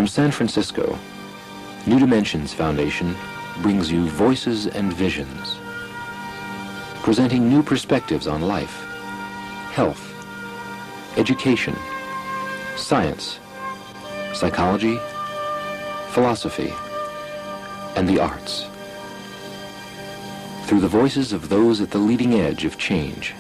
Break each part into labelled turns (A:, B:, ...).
A: From San Francisco, New Dimensions Foundation brings you Voices and Visions, presenting new perspectives on life, health, education, science, psychology, philosophy, and the arts, through the voices of those at the leading edge of change.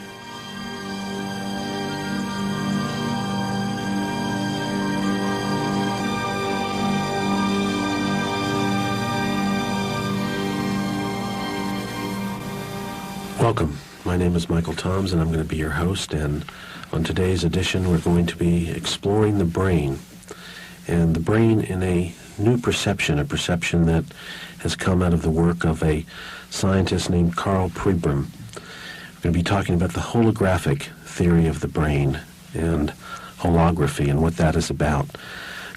B: Welcome. My name is Michael Toms, and I'm going to be your host, and on today's edition we're going to be exploring the brain, and the brain in a new perception, a perception that has come out of the work of a scientist named Karl Pribram. We're going to be talking about the holographic theory of the brain and holography and what that is about.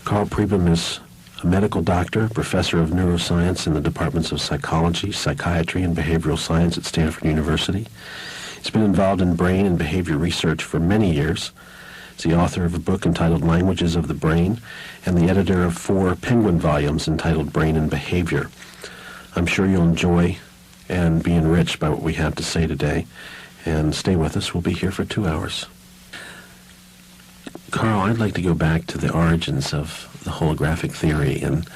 B: Karl Pribram is a medical doctor, professor of neuroscience in the departments of psychology, psychiatry, and behavioral science at Stanford University. He's been involved in brain and behavior research for many years. He's the author of a book entitled Languages of the Brain and the editor of 4 Penguin volumes entitled Brain and Behavior. I'm sure you'll enjoy and be enriched by what we have to say today. And stay with us. We'll be here for 2 hours. Karl, I'd like to go back to the origins of the holographic theory, and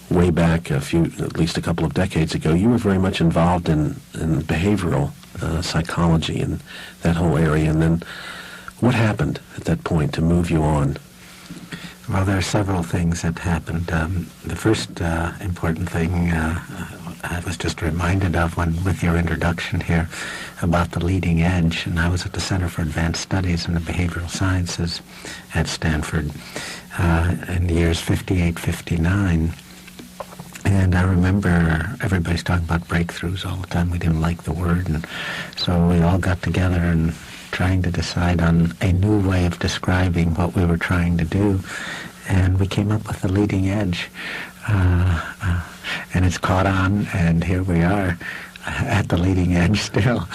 B: way back at least a couple of decades ago, you were very much involved in behavioral psychology and that whole area. And then what happened at that point to move you on?
C: Well, there are several things that happened. The first important thing I was just reminded of with your introduction here about the leading edge, and I was at the Center for Advanced Studies in the Behavioral Sciences at Stanford in the years 58, 59. And I remember everybody's talking about breakthroughs all the time. We didn't like the word, and so we all got together and trying to decide on a new way of describing what we were trying to do. And we came up with the leading edge. And it's caught on, and here we are at the leading edge still.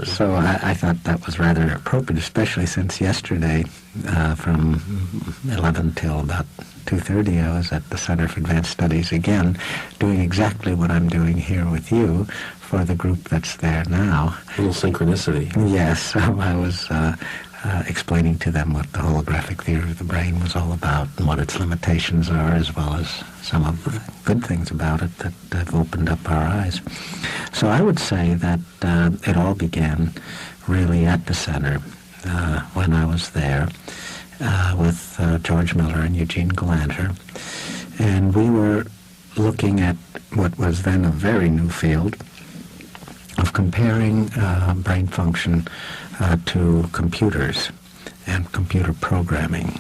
C: So I thought that was rather appropriate, especially since yesterday from 11 till about 2:30 I was at the Center for Advanced Studies again, doing exactly what I'm doing here with you for the group that's there now.
B: A little synchronicity.
C: Yes, so I was explaining to them what the holographic theory of the brain was all about and what its limitations are, as well as some of the good things about it that have opened up our eyes. So I would say that it all began really at the center when I was there with George Miller and Eugene Galanter, and we were looking at what was then a very new field of comparing brain function to computers and computer programming.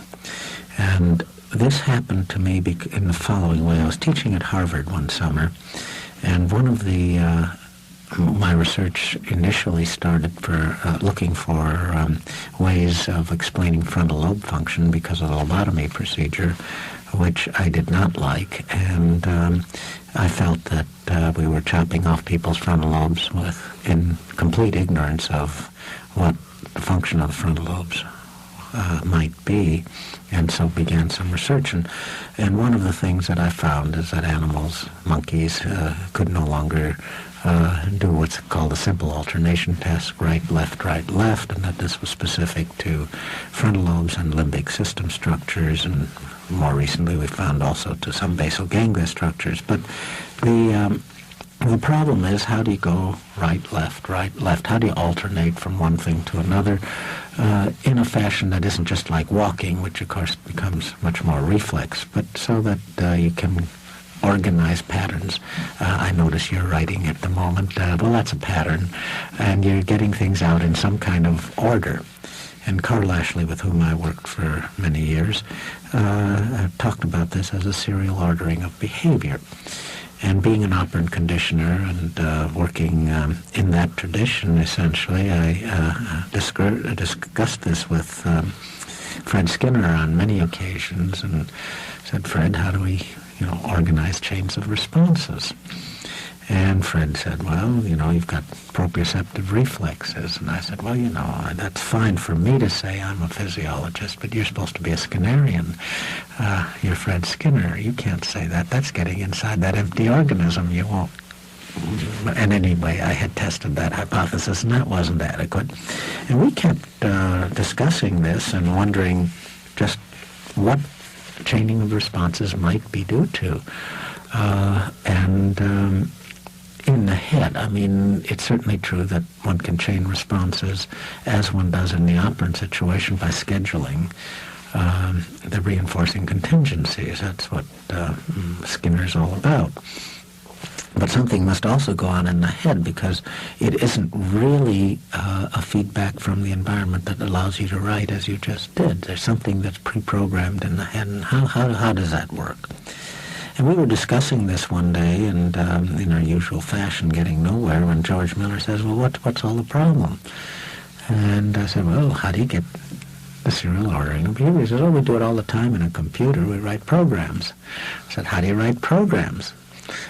C: And this happened to me in the following way. I was teaching at Harvard one summer, and one of my research initially started for looking for ways of explaining frontal lobe function because of the lobotomy procedure, which I did not like, and I felt that we were chopping off people's frontal lobes in complete ignorance of what the function of the frontal lobes might be, and so began some research. And one of the things that I found is that monkeys, could no longer do what's called a simple alternation task, right, left, and that this was specific to frontal lobes and limbic system structures, and more recently we found also to some basal ganglia structures. But the problem is, how do you go right, left? How do you alternate from one thing to another in a fashion that isn't just like walking, which of course becomes much more reflex, but so that you can organize patterns. I notice you're writing at the moment. Well, that's a pattern, and you're getting things out in some kind of order. And Carl Ashley, with whom I worked for many years, talked about this as a serial ordering of behavior. And being an operant conditioner and working in that tradition, essentially, I discussed this with Fred Skinner on many occasions, and said, Fred, how do we organize chains of responses? And Fred said, well, you've got proprioceptive reflexes. And I said, well, that's fine for me to say I'm a physiologist, but you're supposed to be a Skinnerian. You're Fred Skinner. You can't say that. That's getting inside that empty organism. You won't. And anyway, I had tested that hypothesis, and that wasn't adequate. And we kept discussing this and wondering just what chaining of responses might be due to. In the head, it's certainly true that one can chain responses as one does in the operant situation by scheduling the reinforcing contingencies. That's what Skinner's all about. But something must also go on in the head, because it isn't really a feedback from the environment that allows you to write as you just did. There's something that's pre-programmed in the head, and how does that work? And we were discussing this one day, and in our usual fashion, getting nowhere, when George Miller says, well, what's all the problem? And I said, well, how do you get the serial ordering of behavior? He says, we do it all the time in a computer. We write programs. I said, how do you write programs?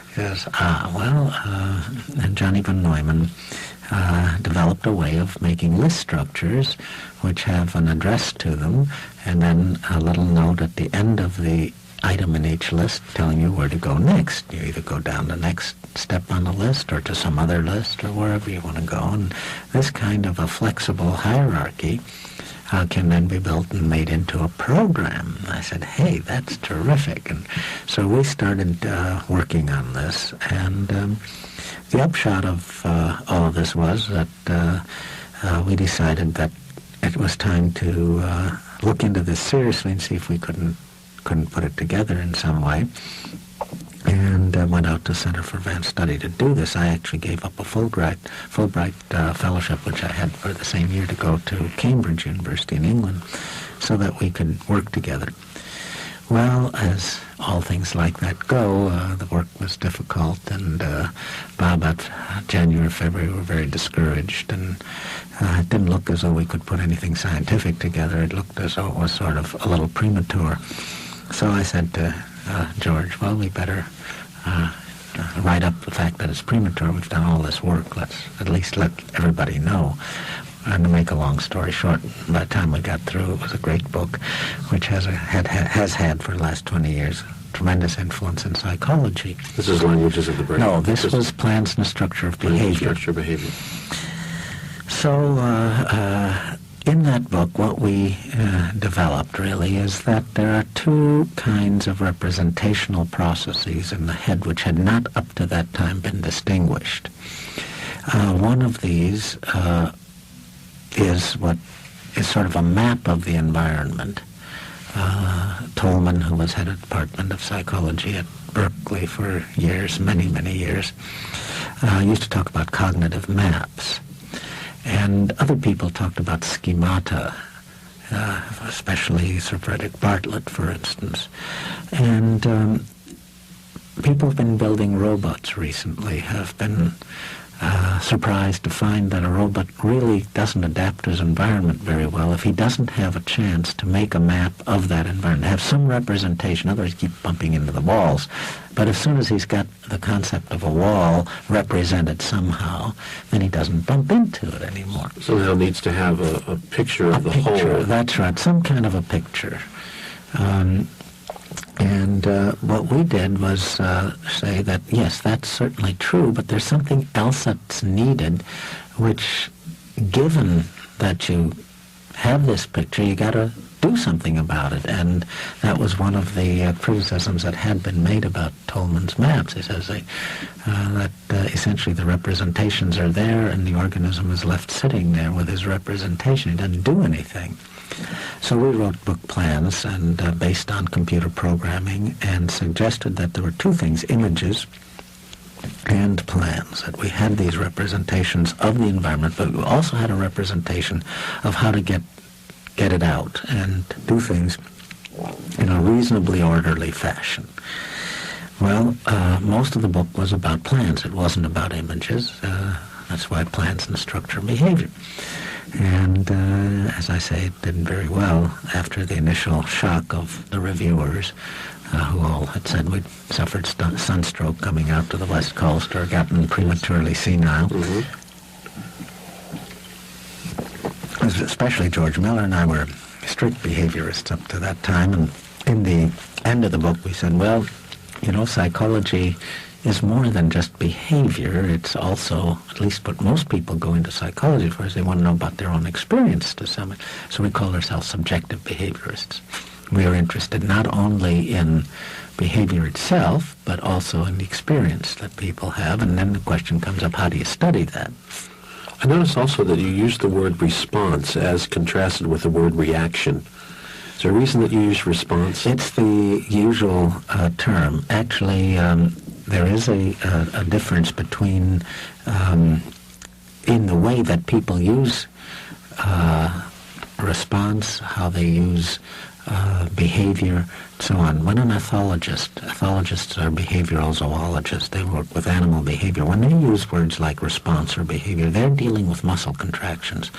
C: He says, and Johnny von Neumann developed a way of making list structures which have an address to them, and then a little note at the end of the item in each list telling you where to go next. You either go down the next step on the list or to some other list or wherever you want to go. And this kind of a flexible hierarchy can then be built and made into a program. I said, hey, that's terrific. And so we started working on this. And the upshot of all of this was that we decided that it was time to look into this seriously and see if we couldn't put it together in some way, and went out to Center for Advanced Study to do this. I actually gave up a Fulbright fellowship, which I had for the same year, to go to Cambridge University in England so that we could work together. Well, as all things like that go, the work was difficult, and by about January, February, we were very discouraged, and it didn't look as though we could put anything scientific together. It looked as though it was sort of a little premature. So I said to George, well, we better write up the fact that it's premature. We've done all this work. Let's at least let everybody know. And to make a long story short, by the time we got through, it was a great book, which has had for the last 20 years tremendous influence in psychology.
B: This is Languages of the Brain.
C: No, this was Plans and the Structure of Behavior. So in that book, what we developed really is that there are two kinds of representational processes in the head which had not up to that time been distinguished. One of these is what is sort of a map of the environment. Tolman, who was head of the Department of Psychology at Berkeley for years, many, many years, used to talk about cognitive maps. And other people talked about schemata, especially Sir Frederick Bartlett, for instance. And people have been building robots recently, have been surprised to find that a robot really doesn't adapt to his environment very well if he doesn't have a chance to make a map of that environment, have some representation. Otherwise, keep bumping into the walls. But as soon as he's got the concept of a wall represented somehow, then he doesn't bump into it anymore.
B: Somehow needs to have a picture of the whole.
C: That's right, some kind of a picture. And what we did was say that, yes, that's certainly true, but there's something else that's needed, which, given that you have this picture, you got to do something about it. And that was one of the criticisms that had been made about Tolman's maps. He says that essentially the representations are there and the organism is left sitting there with his representation. He doesn't do anything. So we wrote book plans and based on computer programming, and suggested that there were two things: images and plans. That we had these representations of the environment, but we also had a representation of how to get it out and do things in a reasonably orderly fashion. Well, most of the book was about plans. It wasn't about images. That's why Plans and the Structure of Behavior. And as I say, it did very well after the initial shock of the reviewers. who all had said we'd suffered sunstroke coming out to the West Coast or gotten prematurely senile. Especially George Miller and I were strict behaviorists up to that time, and in the end of the book we said, well, you know, psychology is more than just behavior. It's also, at least what most people go into psychology for, is they want to know about their own experience to some extent. So we call ourselves subjective behaviorists. We are interested not only in behavior itself, but also in the experience that people have. And then the question comes up, how do you study that?
B: I noticed also that you used the word response as contrasted with the word reaction. Is there a reason that you use response?
C: It's the usual term. Actually, there is a difference between in the way that people use response, how they use behavior, so on. When an ethologists are behavioral zoologists, they work with animal behavior. When they use words like response or behavior, they're dealing with muscle contractions.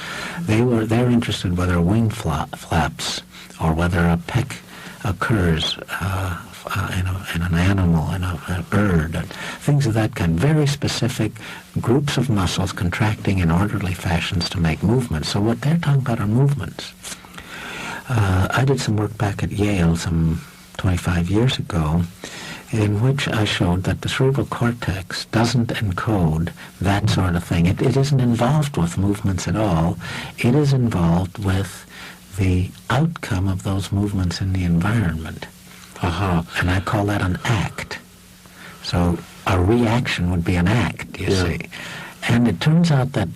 C: They're interested whether a wing flaps or whether a peck occurs in an animal, in a bird, and things of that kind. Very specific groups of muscles contracting in orderly fashions to make movements. So what they're talking about are movements. I did some work back at Yale some 25 years ago in which I showed that the cerebral cortex doesn't encode that sort of thing. It isn't involved with movements at all. It is involved with the outcome of those movements in the environment. And I call that an act. So a reaction would be an act, you see. And it turns out that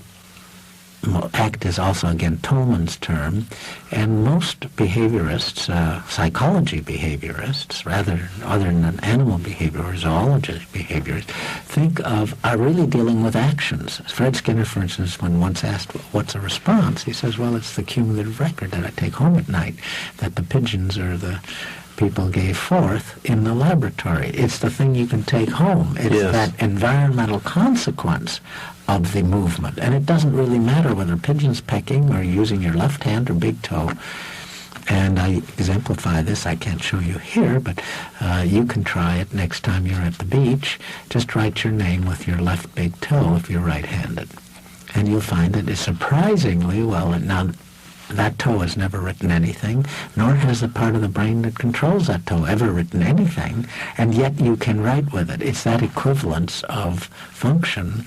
C: act is also, again, Tolman's term, and most behaviorists, psychology behaviorists, rather other than animal behavior or zoology behaviorists, are really dealing with actions. Fred Skinner, for instance, when once asked, what's a response? He says, well, it's the cumulative record that I take home at night that the pigeons or the people gave forth in the laboratory. It's the thing you can take home. It's that environmental consequence of the movement. And it doesn't really matter whether pigeons pecking or using your left hand or big toe. And I exemplify this. I can't show you here, but you can try it next time you're at the beach. Just write your name with your left big toe if you're right-handed. And you'll find that it's surprisingly well. Now, that toe has never written anything, nor has the part of the brain that controls that toe ever written anything, and yet you can write with it. It's that equivalence of function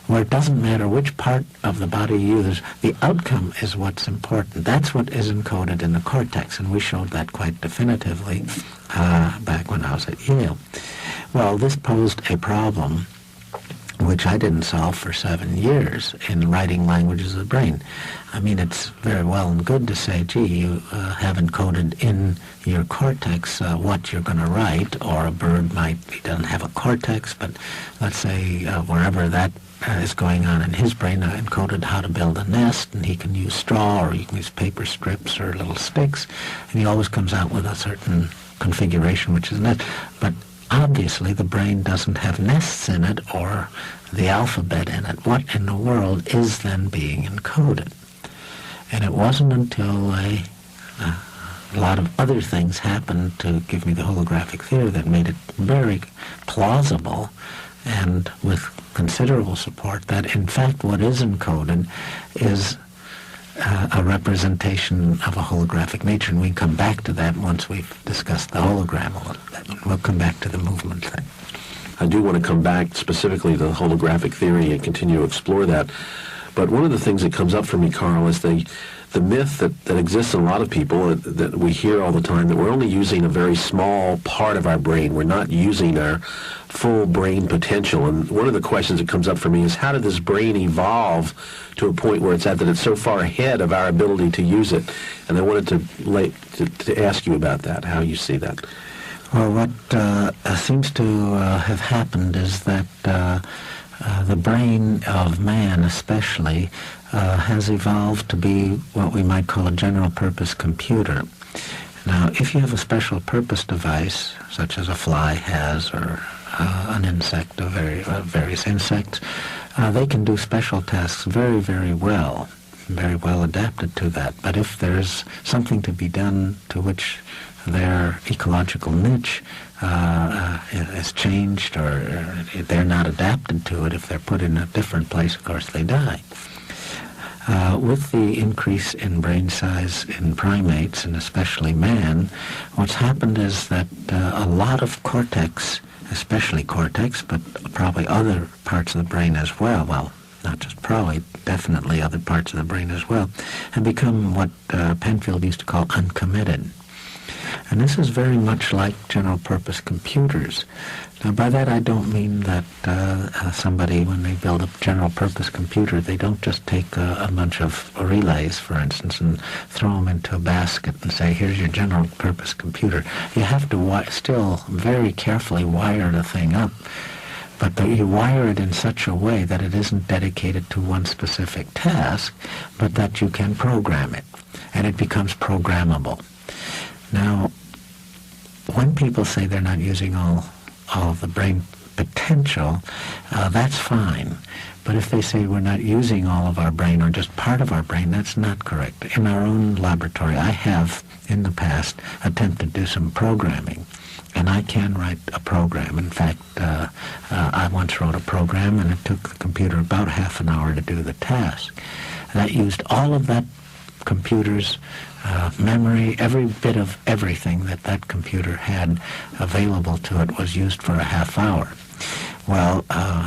C: where it doesn't matter which part of the body you use. The outcome is what's important. That's what is encoded in the cortex, and we showed that quite definitively back when I was at Yale. Well, this posed a problem which I didn't solve for 7 years in writing languages of the brain. I mean, it's very well and good to say, gee, you have encoded in your cortex what you're going to write, or a bird he doesn't have a cortex, but let's say wherever that is going on in his brain, encoded how to build a nest, and he can use straw, or he can use paper strips or little sticks, and he always comes out with a certain configuration, which is nest. But obviously, the brain doesn't have nests in it or the alphabet in it. What in the world is then being encoded? And it wasn't until a lot of other things happened to give me the holographic theory that made it very plausible and with considerable support that, in fact, what is encoded is a representation of a holographic nature, and we can come back to that once we've discussed the hologram a little bit. We'll come back to the movement thing.
B: I do want to come back specifically to the holographic theory and continue to explore that. But one of the things that comes up for me, Karl, is the myth that exists in a lot of people that we hear all the time, that we're only using a very small part of our brain. We're not using our full brain potential. And one of the questions that comes up for me is, how did this brain evolve to a point where it's at that it's so far ahead of our ability to use it? And I wanted to ask you about that, how you see that.
C: Well, what seems to have happened is that the brain of man especially has evolved to be what we might call a general-purpose computer. Now, if you have a special purpose device, such as a fly has, or an insect, various insects, they can do special tasks very, very well. very well adapted to that. But if there's something to be done to which their ecological niche is changed, or they're not adapted to it, if they're put in a different place, of course they die. With the increase in brain size in primates, and especially man, what's happened is that a lot of cortex, especially cortex, but probably other parts of the brain as well, not just probably, definitely other parts of the brain as well, have become what Penfield used to call uncommitted. And this is very much like general-purpose computers. Now, by that I don't mean that somebody, when they build a general-purpose computer, they don't just take a bunch of relays, for instance, and throw them into a basket and say, here's your general-purpose computer. You have to still very carefully wire the thing up, but you wire it in such a way that it isn't dedicated to one specific task, but that you can program it, and it becomes programmable. Now, when people say they're not using all of the brain potential, that's fine. But if they say we're not using all of our brain or just part of our brain, that's not correct. In our own laboratory, I have, in the past, attempted to do some programming. And I can write a program. In fact, I once wrote a program, and it took the computer about half an hour to do the task. That used all of that computer's memory, every bit of everything that computer had available to it was used for a half hour. Well,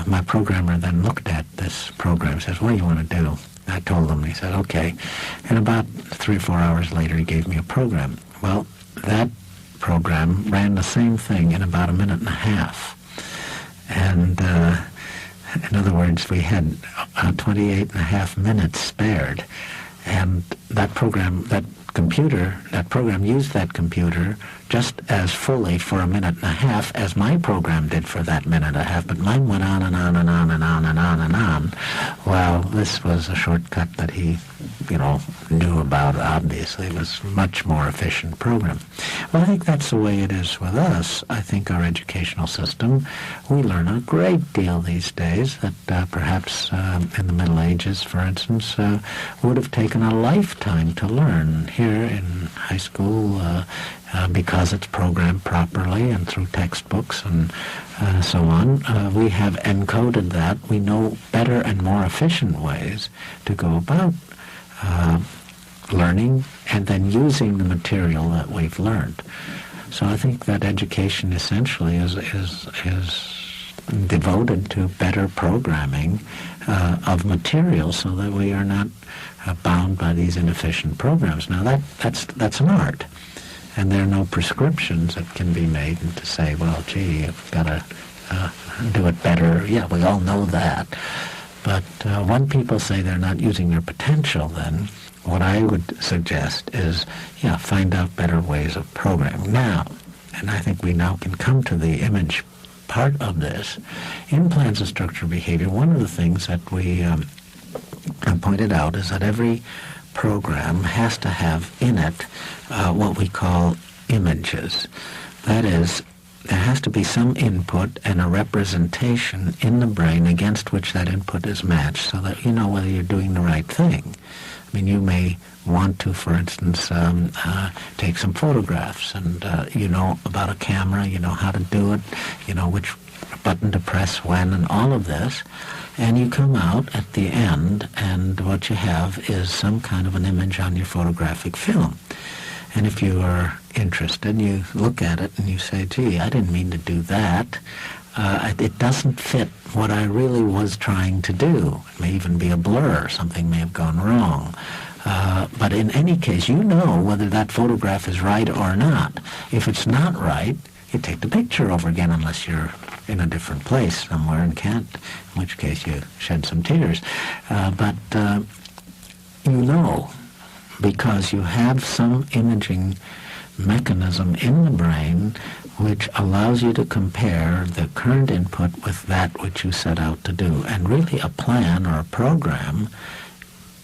C: my programmer then looked at this program and says, what do you want to do? I told him. He said, okay. And about 3 or 4 hours later, he gave me a program. Well, that program ran the same thing in about a minute and a half. And in other words, we had 28 and a half minutes spared. And that program used that computer just as fully for a minute and a half as my program did for that minute and a half, but mine went on and on and on and on and on and on. Well, this was a shortcut that he, knew about, obviously. It was a much more efficient program. Well, I think that's the way it is with us. I think our educational system, we learn a great deal these days that perhaps in the Middle Ages, for instance, would have taken a lifetime to learn. Here in high school, because it's programmed properly and through textbooks and so on, we have encoded that. We know better and more efficient ways to go about learning and then using the material that we've learned. So I think that education essentially is devoted to better programming of material so that we are not bound by these inefficient programs. Now that's an art. And there are no prescriptions that can be made to say, well, gee, you've got to do it better. Yeah, we all know that. But when people say they're not using their potential, then what I would suggest is, find out better ways of programming. Now, and I think we now can come to the image part of this. In plans of structured behavior, one of the things that we pointed out is that every program has to have in it what we call images. That is, there has to be some input and a representation in the brain against which that input is matched so that you know whether you're doing the right thing. I mean, you may want to, for instance, take some photographs, and you know about a camera, you know how to do it, you know which button to press when, and all of this. And you come out at the end, and what you have is some kind of an image on your photographic film. And if you are interested, you look at it and you say, gee, I didn't mean to do that. It doesn't fit what I really was trying to do. It may even be a blur. Something may have gone wrong. But in any case, you know whether that photograph is right or not. If it's not right, you take the picture over again unless you're in a different place somewhere and can't, in which case you shed some tears. But you know, because you have some imaging mechanism in the brain which allows you to compare the current input with that which you set out to do. And really a plan or a program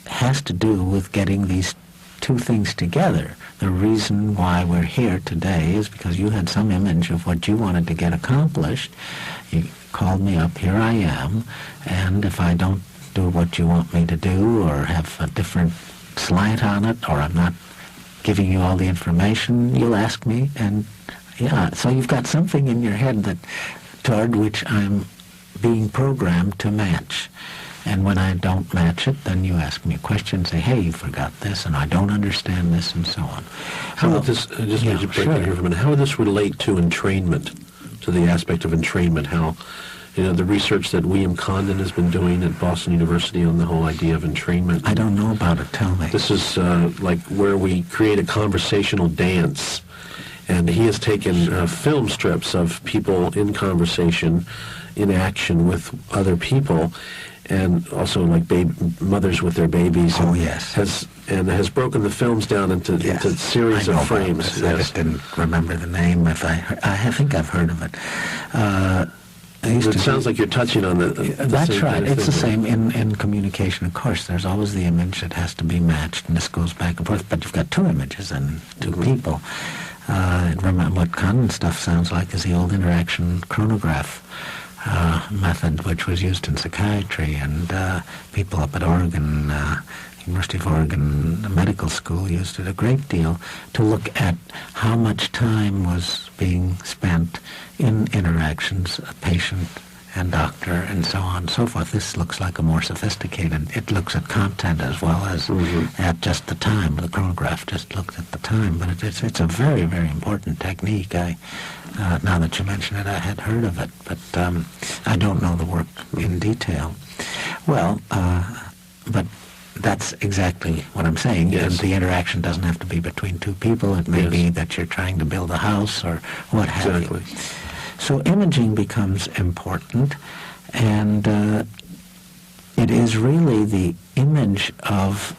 C: has to do with getting these two things together. The reason why we're here today is because you had some image of what you wanted to get accomplished. You called me up, here I am, and if I don't do what you want me to do, or have a different slant on it, or I'm not giving you all the information, you'll ask me, and yeah, so you've got something in your head that toward which I'm being programmed to match. And when I don't match it, then you ask me a question, say, hey, you forgot this, and I don't understand this, and so on.
B: How would this, just to break in here for a minute, how would this relate to entrainment, to the aspect of entrainment? How, the research that William Condon has been doing at Boston University on the whole idea of entrainment.
C: I don't know about it, tell me.
B: This is like where we create a conversational dance. And he has taken film strips of people in conversation, in action with other people, and also like mothers with their babies.
C: Oh, yes.
B: Has broken the films down into series of frames.
C: I just didn't remember the name. I think I've heard of it.
B: It sounds like you're touching on the
C: that's
B: same
C: right.
B: kind of
C: It's the
B: thing.
C: same in communication. Of course, there's always the image that has to be matched, and this goes back and forth. But you've got two images and two people. Remember what Condon stuff sounds like is the old interaction chronograph method, which was used in psychiatry, and people up at Oregon, University of Oregon Medical School used it a great deal to look at how much time was being spent in interactions, a patient and doctor, and so on and so forth. This looks like a more sophisticated, it looks at content as well as at just the time. The chronograph just looked at the time, but it's a very, very important technique. Now that you mention it, I had heard of it, but I don't know the work in detail. Well, but that's exactly what I'm saying.
B: Yes.
C: The interaction doesn't have to be between two people. It may be that you're trying to build a house or what have you. So imaging becomes important, and it is really the image of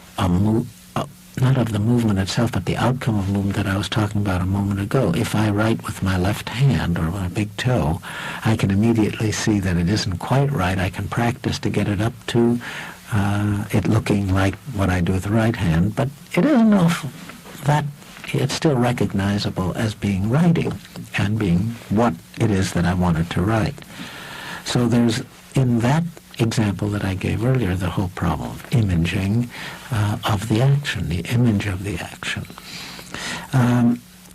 C: not of the movement itself, but the outcome of movement that I was talking about a moment ago. If I write with my left hand or my big toe, I can immediately see that it isn't quite right. I can practice to get it up to it looking like what I do with the right hand, but it isn't enough that it's still recognizable as being writing and being what it is that I wanted to write. So there's, in that example that I gave earlier, the whole problem of imaging of the action, the image of the action.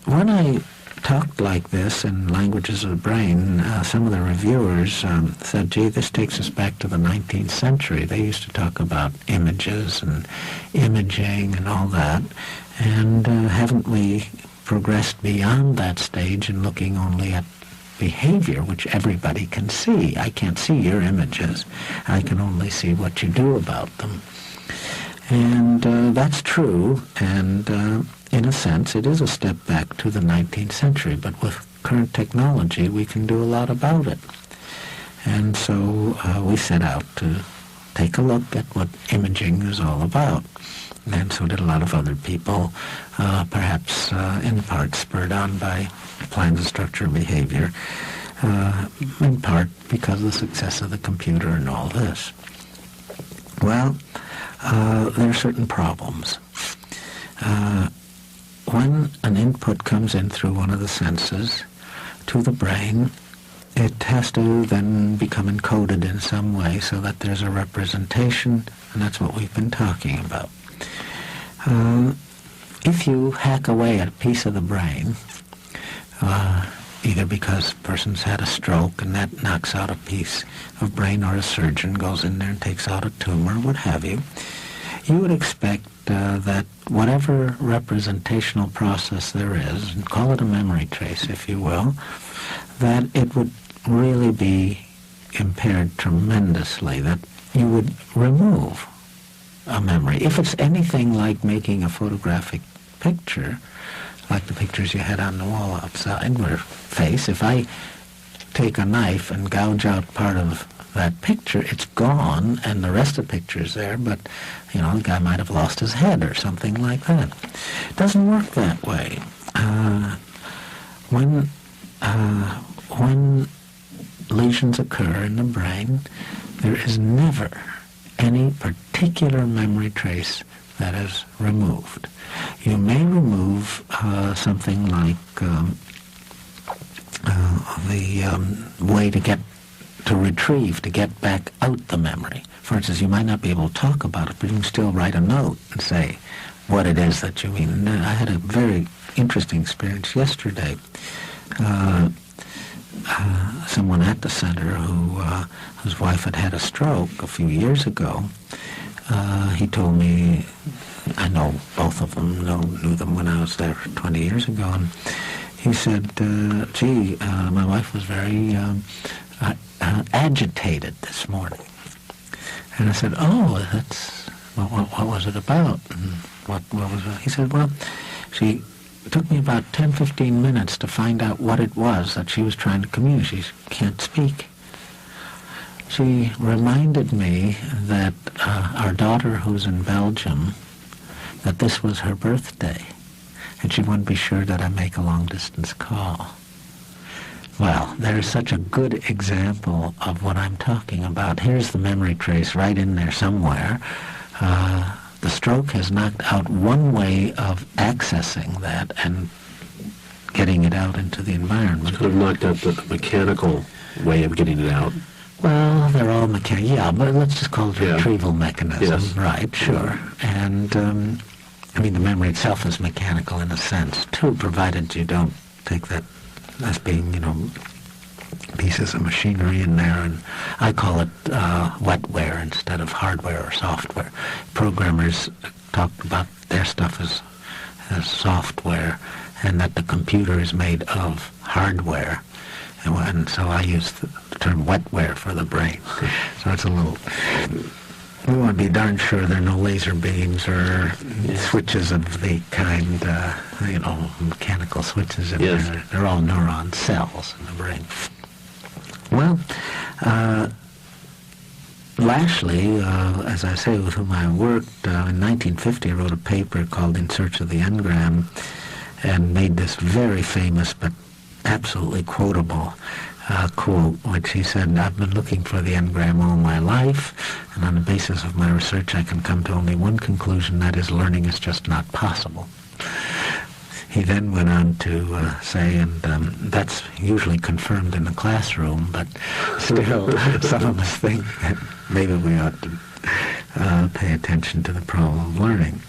C: When I talked like this in Languages of the Brain, some of the reviewers said, gee, this takes us back to the 19th century. They used to talk about images and imaging and all that. And haven't we progressed beyond that stage in looking only at behavior, which everybody can see? I can't see your images. I can only see what you do about them. And that's true, and in a sense, it is a step back to the 19th century, but with current technology, we can do a lot about it. And so we set out to take a look at what imaging is all about. And so did a lot of other people, perhaps in part spurred on by plans of structure and behavior, in part because of the success of the computer and all this. Well, there are certain problems. When an input comes in through one of the senses to the brain, it has to then become encoded in some way so that there's a representation, and that's what we've been talking about. If you hack away at a piece of the brain, either because a person's had a stroke and that knocks out a piece of brain, or a surgeon goes in there and takes out a tumor, what have you, you would expect that whatever representational process there is, and call it a memory trace if you will, that it would really be impaired tremendously, that you would remove a memory. If it's anything like making a photographic picture, like the pictures you had on the wall outside, where face, if I take a knife and gouge out part of that picture, it's gone, and the rest of the picture's there, but, the guy might have lost his head or something like that. It doesn't work that way. When lesions occur in the brain, there is never any particular memory trace that is removed. You may remove something like the way to get to retrieve, to get back out the memory. For instance, you might not be able to talk about it, but you can still write a note and say what it is that you mean. And I had a very interesting experience yesterday. Someone at the center whose wife had a stroke a few years ago, he told me, I know both of them, knew them when I was there 20 years ago, and he said, my wife was very agitated this morning. And I said, oh, that's, what was it about? And what was it? He said, well, it took me about 10-15 minutes to find out what it was that she was trying to communicate. She can't speak. She reminded me that our daughter, who's in Belgium, that this was her birthday, and she wanted to be sure that I make a long-distance call. Well, there's such a good example of what I'm talking about. Here's the memory trace right in there somewhere. The stroke has knocked out one way of accessing that and getting it out into the environment.
B: Sort of knocked out the mechanical way of getting it out.
C: Well, they're all mechanical. Yeah, but let's just call it a retrieval mechanism.
B: Yes.
C: Right, sure. And, the memory itself is mechanical in a sense, too, provided you don't take that as being, pieces of machinery in there, and I call it wetware instead of hardware or software. Programmers talked about their stuff as software, and that the computer is made of hardware, and so I use the term wetware for the brain. So it's a little... We want to be darn sure there are no laser beams or switches of the kind, mechanical switches in there. They're all neuron cells in the brain. Well, Lashley, as I say, with whom I worked, in 1950 wrote a paper called In Search of the Engram and made this very famous but absolutely quotable quote, which he said, I've been looking for the engram all my life, and on the basis of my research I can come to only one conclusion, that is, learning is just not possible. He then went on to say, and that's usually confirmed in the classroom, but still some of us think that maybe we ought to pay attention to the problem of learning.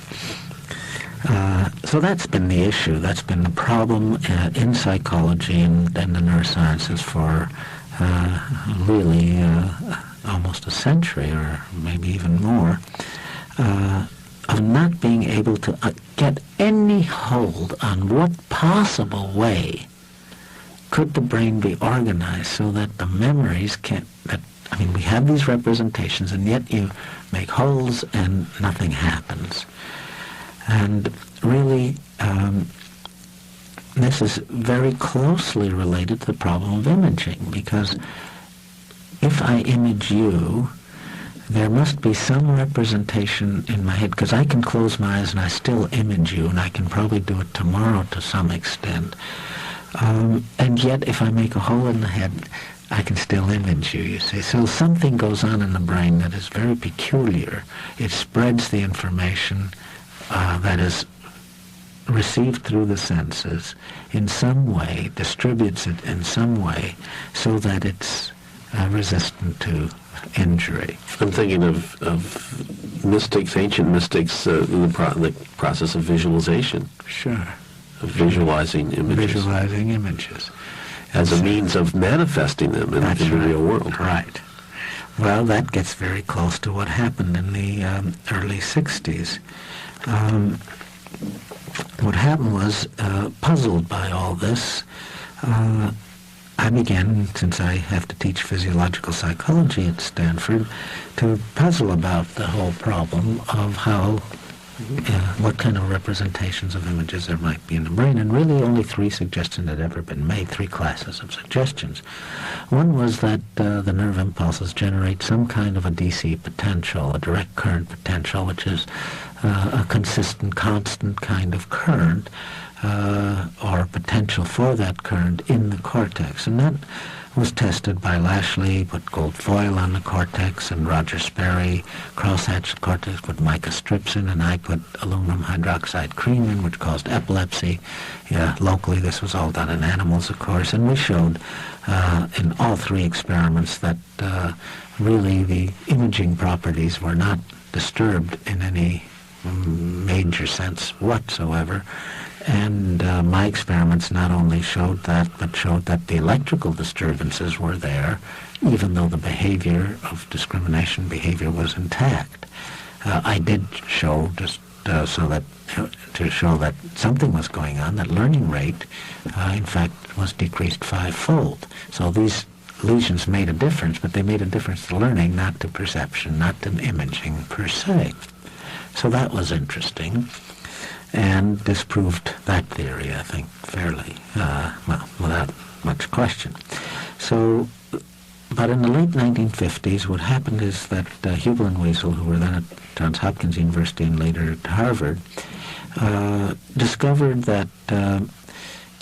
C: So that's been the issue. That's been the problem in psychology and the neurosciences for really almost a century, or maybe even more, of not being able to get any hold on what possible way could the brain be organized so that the memories we have these representations, and yet you make holes and nothing happens. And really, this is very closely related to the problem of imaging, because if I image you, there must be some representation in my head, because I can close my eyes and I still image you, and I can probably do it tomorrow to some extent. And yet, if I make a hole in the head, I can still image you, you see. So something goes on in the brain that is very peculiar. It spreads the information that is received through the senses in some way, distributes it in some way, so that it's resistant to injury.
B: I'm thinking of mystics, ancient mystics, in the process of visualization.
C: Sure.
B: Of visualizing images.
C: Visualizing images.
B: As a means of manifesting them in the real world.
C: Right. Well, that gets very close to what happened in the early 60s. What happened was, puzzled by all this, I began, since I have to teach physiological psychology at Stanford, to puzzle about the whole problem of how, what kind of representations of images there might be in the brain. And really only three suggestions had ever been made, three classes of suggestions. One was that the nerve impulses generate some kind of a DC potential, a direct current potential, which is a consistent, constant kind of current, or potential for that current in the cortex. And that was tested by Lashley, put gold foil on the cortex, and Roger Sperry cross-hatched cortex, put mica strips in, and I put aluminum hydroxide cream in, which caused epilepsy. Locally, this was all done in animals, of course, and we showed in all three experiments that really the imaging properties were not disturbed in any major sense whatsoever. And my experiments not only showed that, but showed that the electrical disturbances were there, even though the behavior of discrimination behavior was intact. I did show, just to show that something was going on, that learning rate, in fact, was decreased 5-fold. So these lesions made a difference, but they made a difference to learning, not to perception, not to imaging per se. So that was interesting, and disproved that theory, I think, fairly, without much question. So, but in the late 1950s, what happened is that Hubel and Wiesel, who were then at Johns Hopkins University and later at Harvard, discovered that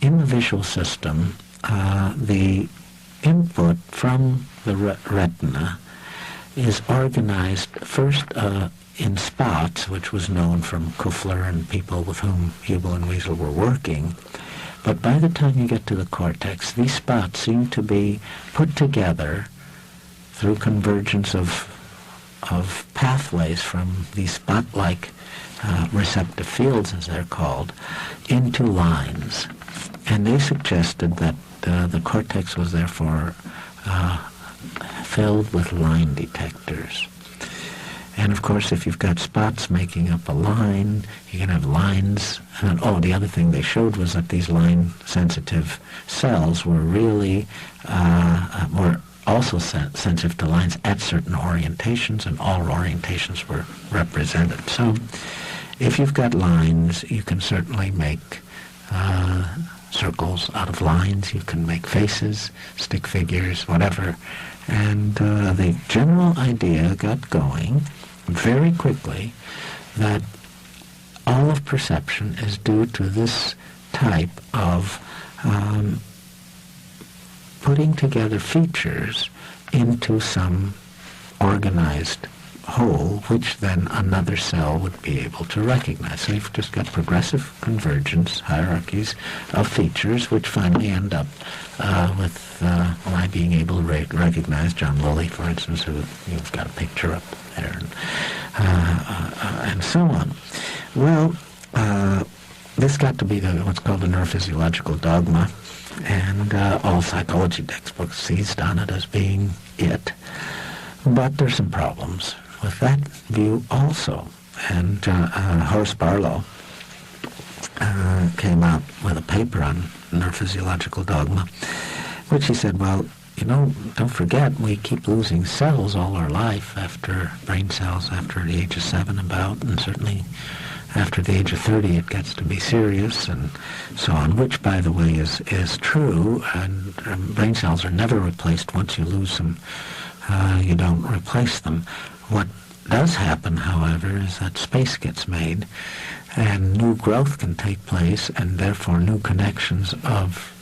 C: in the visual system, the input from the retina is organized first in spots, which was known from Kuffler and people with whom Hubel and Wiesel were working. But by the time you get to the cortex, these spots seem to be put together through convergence of pathways from these spot-like receptive fields, as they're called, into lines. And they suggested that the cortex was therefore filled with line detectors. And of course, if you've got spots making up a line, you can have lines. And the other thing they showed was that these line-sensitive cells were really were also sensitive to lines at certain orientations, and all orientations were represented. So, if you've got lines, you can certainly make circles out of lines. You can make faces, stick figures, whatever. And the general idea got going very quickly that all of perception is due to this type of putting together features into some organized whole, which then another cell would be able to recognize. So you've just got progressive convergence, hierarchies of features, which finally end up with my being able to recognize John Lilly, for instance, who you've got a picture up there, and so on. Well, this got to be what's called the neurophysiological dogma, and all psychology textbooks seized on it as being it. But there's some problems with that view also. And Horace Barlow came out with a paper on neurophysiological dogma, which he said, well, don't forget, we keep losing cells all our life, brain cells after the age of 7 about, and certainly after the age of 30 it gets to be serious, and so on, which, by the way, is true, and brain cells are never replaced. Once you lose them, you don't replace them. What does happen, however, is that space gets made, and new growth can take place, and therefore new connections of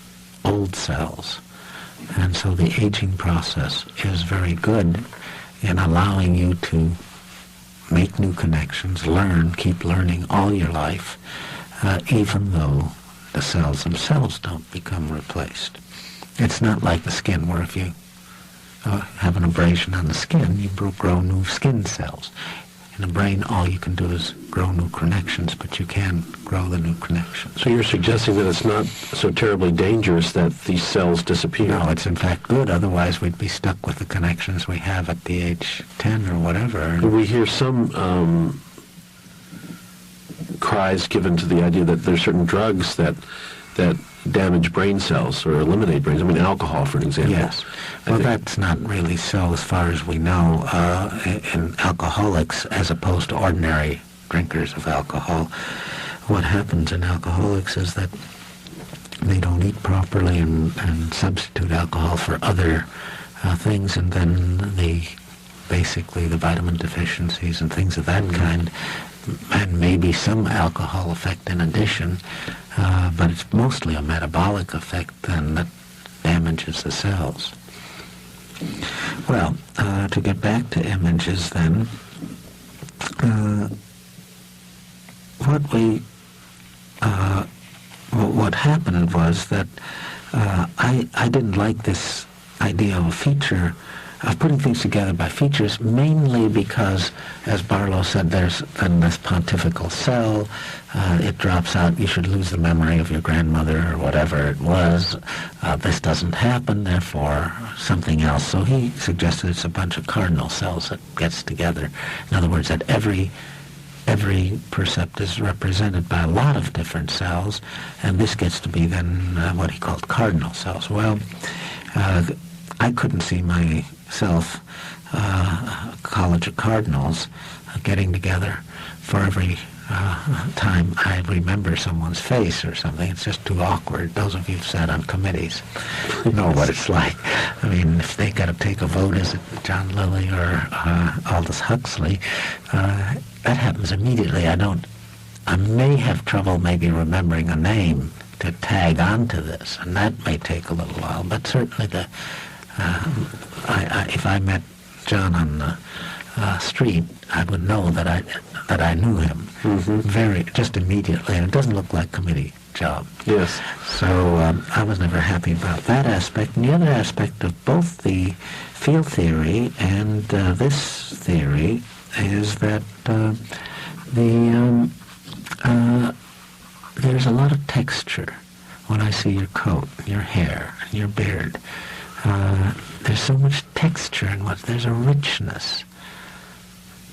C: old cells. And so the aging process is very good in allowing you to make new connections, keep learning all your life, even though the cells themselves don't become replaced. It's not like the skin, where if you have an abrasion on the skin, you grow new skin cells. In the brain, all you can do is grow new connections, but you can't grow the new connections.
B: So you're suggesting that it's not so terribly dangerous that these cells disappear?
C: No, it's in fact good. Otherwise, we'd be stuck with the connections we have at the age 10 or whatever.
B: We hear some cries given to the idea that there's certain drugs that damage brain cells or eliminate brains. I mean, alcohol, for an example.
C: Yes. Well, that's not really so as far as we know in alcoholics as opposed to ordinary drinkers of alcohol. What happens in alcoholics is that they don't eat properly and substitute alcohol for other things, and then basically the vitamin deficiencies and things of that kind and maybe some alcohol effect in addition, but it's mostly a metabolic effect then that damages the cells. Well, to get back to images then, what happened was that I didn't like this idea of a feature, of putting things together by features, mainly because, as Barlow said, there's then this pontifical cell, it drops out, you should lose the memory of your grandmother or whatever it was, this doesn't happen, therefore something else. So he suggested it's a bunch of cardinal cells that gets together. In other words, that every percept is represented by a lot of different cells, and this gets to be then what he called cardinal cells. Well, I couldn't see myself, College of Cardinals, getting together for every time I remember someone's face or something. It's just too awkward. Those of you who've sat on committees know what it's like. I mean, if they got to take a vote, is it John Lilly or Aldous Huxley? That happens immediately. I may have trouble maybe remembering a name to tag onto this, and that may take a little while, but certainly if I met John on the street, I would know that I knew him just immediately, and it doesn't look like committee job.
B: Yes.
C: So I was never happy about that aspect. And the other aspect of both the field theory and this theory is that there's a lot of texture when I see your coat, your hair, and your beard. There's so much texture in there's a richness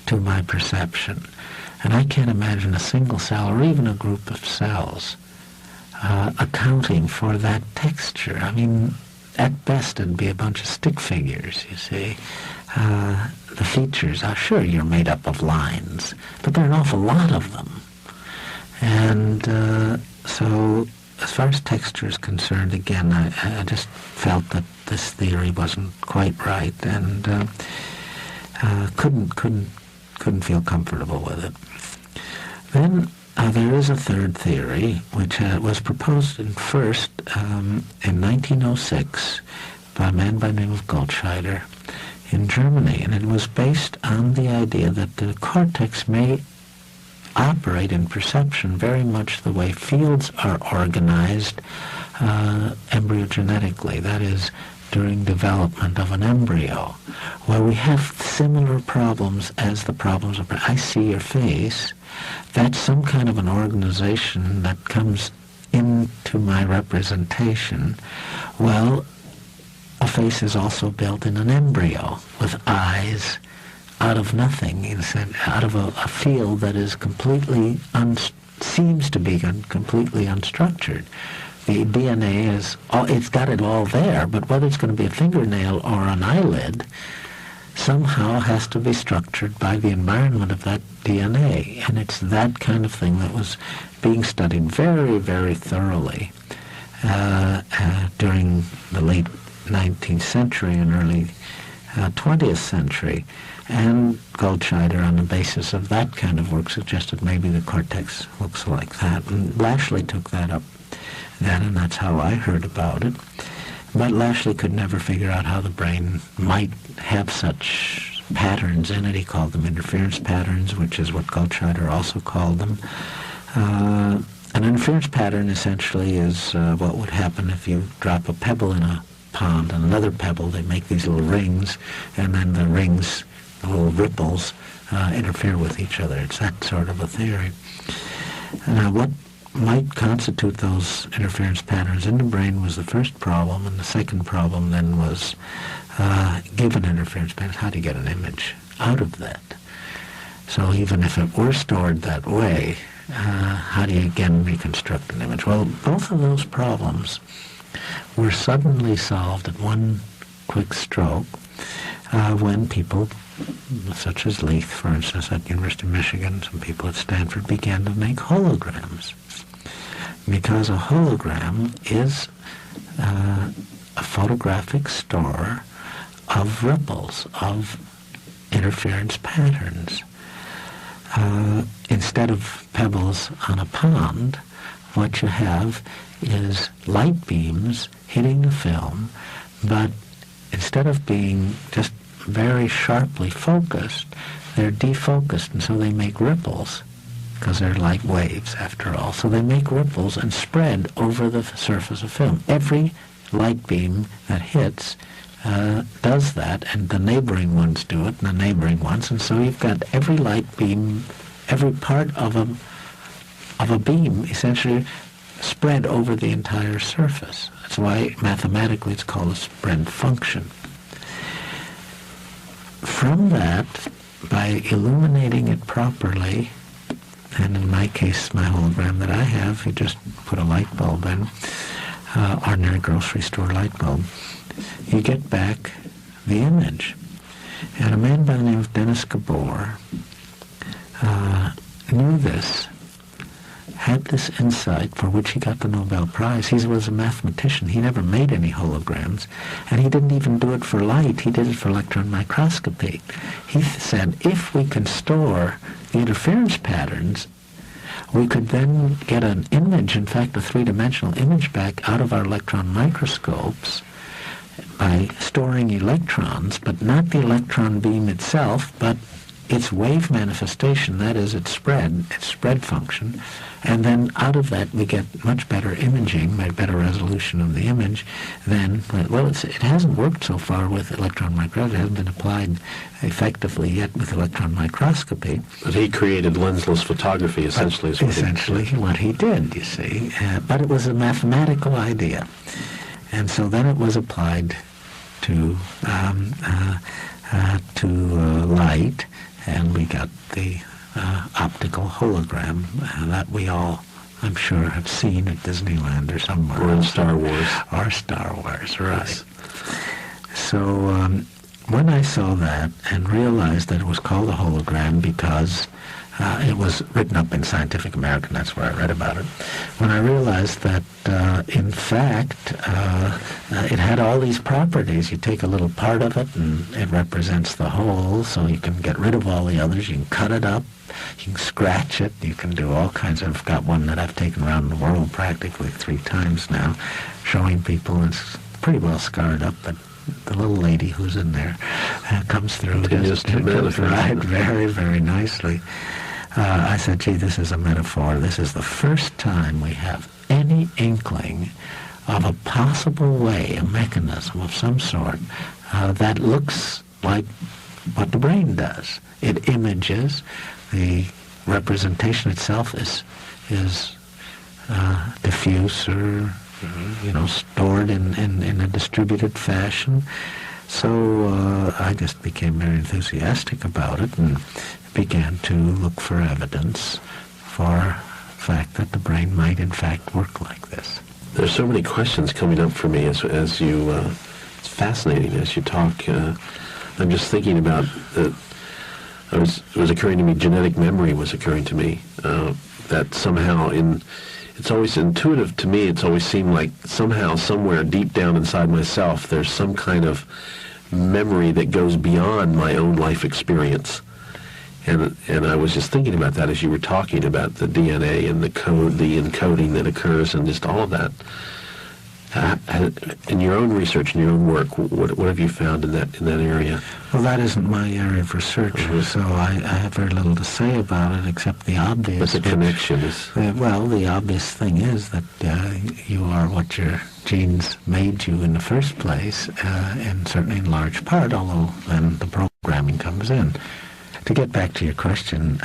C: to my perception. And I can't imagine a single cell or even a group of cells accounting for that texture. I mean, at best it'd be a bunch of stick figures, you see. The features, sure, you're made up of lines, but there are an awful lot of them. And so as far as texture is concerned, again, I just felt that this theory wasn't quite right, and couldn't feel comfortable with it. Then there is a third theory, which was proposed first in 1906 by a man by the name of Goldscheider in Germany, and it was based on the idea that the cortex may operate in perception very much the way fields are organized embryogenetically, that is, during development of an embryo, where we have similar problems as the problems of, I see your face, that's some kind of an organization that comes into my representation. Well, a face is also built in an embryo with eyes out of nothing, out of a field that is completely, seems to be completely unstructured. The DNA it's got it all there, but whether it's going to be a fingernail or an eyelid somehow has to be structured by the environment of that DNA. And it's that kind of thing that was being studied very, very thoroughly during the late 19th century and early 20th century. And Goldscheider, on the basis of that kind of work, suggested maybe the cortex looks like that. And Lashley took that up then, and that's how I heard about it. But Lashley could never figure out how the brain might have such patterns in it. He called them interference patterns, which is what Goldscheider also called them. An interference pattern essentially is what would happen if you drop a pebble in a pond and another pebble. They make these little rings, and then the rings, the little ripples, interfere with each other. It's that sort of a theory. Now, what might constitute those interference patterns in the brain was the first problem, and the second problem then was, given interference patterns, how do you get an image out of that? So even if it were stored that way, how do you again reconstruct an image? Well, both of those problems were suddenly solved at one quick stroke when people, such as Leith, for instance, at the University of Michigan, some people at Stanford, began to make holograms. Because a hologram is a photographic store of ripples, of interference patterns. instead of pebbles on a pond, what you have is light beams hitting the film, but instead of being just very sharply focused, they're defocused, and so they make ripples, because they're light waves after all. So they make ripples and spread over the surface of film. Every light beam that hits does that, and the neighboring ones do it, and the neighboring ones, and so you've got every light beam, every part of a beam essentially spread over the entire surface. That's why mathematically it's called a spread function. From that, by illuminating it properly, and in my case, my hologram that I have, you just put a light bulb in, ordinary grocery store light bulb, you get back the image. And a man by the name of Dennis Gabor knew this, had this insight for which he got the Nobel Prize. He was a mathematician. He never made any holograms, and he didn't even do it for light. He did it for electron microscopy. He said, if we can store the interference patterns, we could then get an image, in fact a three-dimensional image back out of our electron microscopes by storing electrons, but not the electron beam itself, but its wave manifestation, that is its spread function, and then out of that we get much better imaging, better resolution of the image than, well, it hasn't worked so far with electron microscopy. It hasn't been applied effectively yet with electron microscopy.
B: But he created lensless photography, essentially.
C: What he did, you see. But it was a mathematical idea. And so then it was applied to light, and we got the optical hologram that we all, I'm sure, have seen at Disneyland or somewhere.
B: Or in Star Wars.
C: Or Star Wars, right. Yes. So when I saw that and realized that it was called a hologram because it was written up in Scientific American, that's where I read about it. When I realized that, in fact, it had all these properties. You take a little part of it and it represents the whole, so you can get rid of all the others. You can cut it up. You can scratch it. You can do all kinds of... I've got one that I've taken around the world practically 3 times now, showing people. It's pretty well scarred up, but the little lady who's in there comes through just right very, very nicely. I said, gee, this is a metaphor. This is the first time we have any inkling of a possible way, a mechanism of some sort, that looks like what the brain does. It images. The representation itself is diffuse or stored in a distributed fashion. So I just became very enthusiastic about it and began to look for evidence for the fact that the brain might in fact work like this.
B: There's so many questions coming up for me as you, it's fascinating as you talk. I'm just thinking about it was occurring to me, genetic memory was occurring to me, that somehow it's always intuitive to me, it's always seemed like somehow, somewhere deep down inside myself, there's some kind of memory that goes beyond my own life experience. And I was just thinking about that as you were talking about the DNA and the code, the encoding that occurs, and just all of that. In your own research, in your own work, what have you found in that area?
C: Well, that isn't my area of research, so I have very little to say about it except the obvious.
B: But the connection is...
C: well, the obvious thing is that you are what your genes made you in the first place, and certainly in large part, although then the programming comes in. To get back to your question,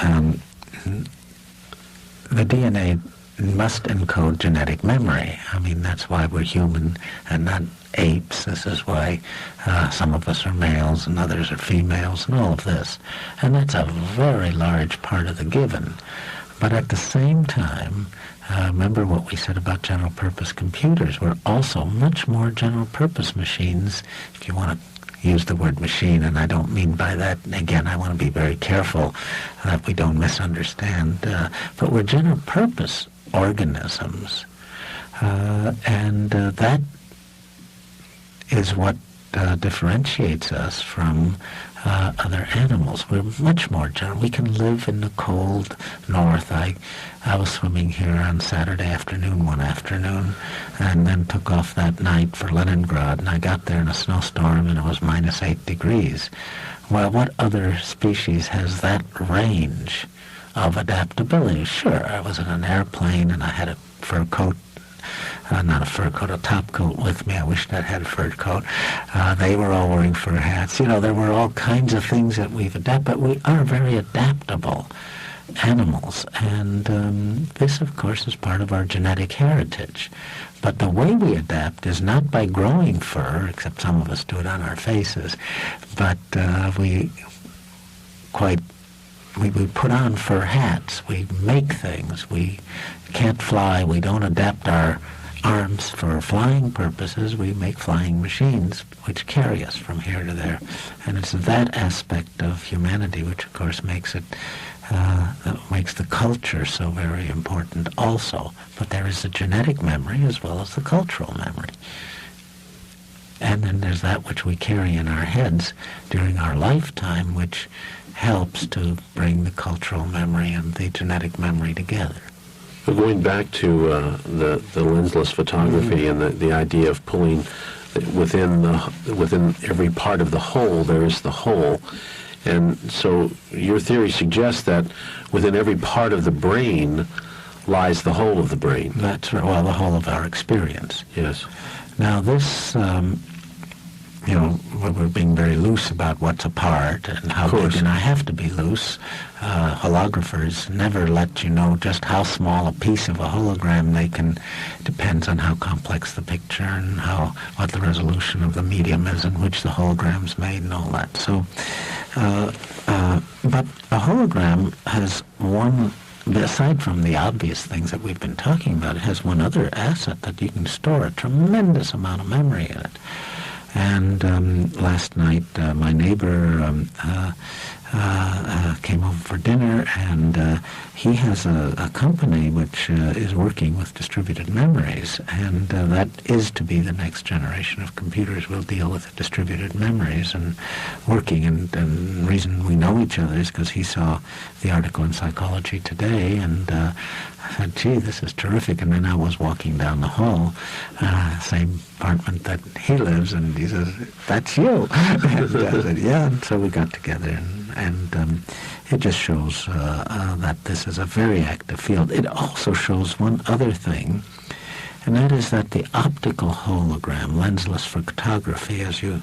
C: the DNA must encode genetic memory. I mean, that's why we're human and not apes. This is why some of us are males and others are females and all of this. And that's a very large part of the given. But at the same time, remember what we said about general-purpose computers. We're also much more general-purpose machines, if you want to use the word machine, and I don't mean by that, again, I want to be very careful that we don't misunderstand, but we're general-purpose organisms, and that is what differentiates us from other animals. We're much more general. We can live in the cold north. I was swimming here on Saturday afternoon one afternoon, and then took off that night for Leningrad, and I got there in a snowstorm and it was minus 8 degrees. Well, what other species has that range of adaptability? Sure, I was in an airplane and I had a fur coat, not a fur coat, a top coat with me. I wished I'd had a fur coat. They were all wearing fur hats. You know, there were all kinds of things that we've adapted, but we are very adaptable animals. And this, of course, is part of our genetic heritage. But the way we adapt is not by growing fur, except some of us do it on our faces, but we put on fur hats, we make things, we can't fly, we don't adapt our arms for flying purposes, we make flying machines which carry us from here to there. And it's that aspect of humanity which, of course, makes the culture so very important also. But there is a genetic memory as well as the cultural memory. And then there's that which we carry in our heads during our lifetime, which helps to bring the cultural memory and the genetic memory together.
B: But going back to the lensless photography and the idea of pulling within every part of the whole, there is the whole. And so your theory suggests that within every part of the brain lies the whole of the brain.
C: That's right. Well, the whole of our experience.
B: Yes.
C: Now this, we're being very loose about what's a part and how big, and I have to be loose. Holographers never let you know just how small a piece of a hologram they can. Depends on how complex the picture and what the resolution of the medium is in which the hologram's made and all that. So, but a hologram has one. Aside from the obvious things that we've been talking about, it has one other asset that you can store a tremendous amount of memory in it. And last night, my neighbor came over for dinner, and he has a company which is working with distributed memories, and that is to be the next generation of computers will deal with distributed memories and working. And the reason we know each other is because he saw the article in Psychology Today, and I said, gee, this is terrific. And then I was walking down the hall, same apartment that he lives, and he says, that's you. And I said, yeah. And so we got together, and it just shows that this is a very active field. It also shows one other thing, and that is that the optical hologram, lensless photography, as you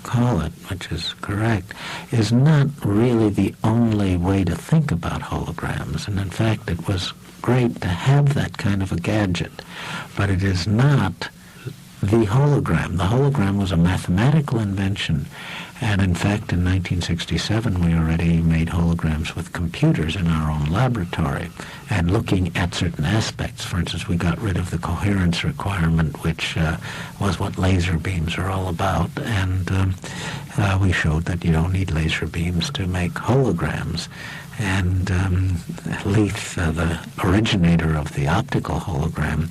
C: call it, which is correct, is not really the only way to think about holograms. And in fact, it was great to have that kind of a gadget, but it is not the hologram. The hologram was a mathematical invention, and in fact in 1967 we already made holograms with computers in our own laboratory and looking at certain aspects. For instance, we got rid of the coherence requirement, which was what laser beams are all about, and we showed that you don't need laser beams to make holograms. And Leith, the originator of the optical hologram,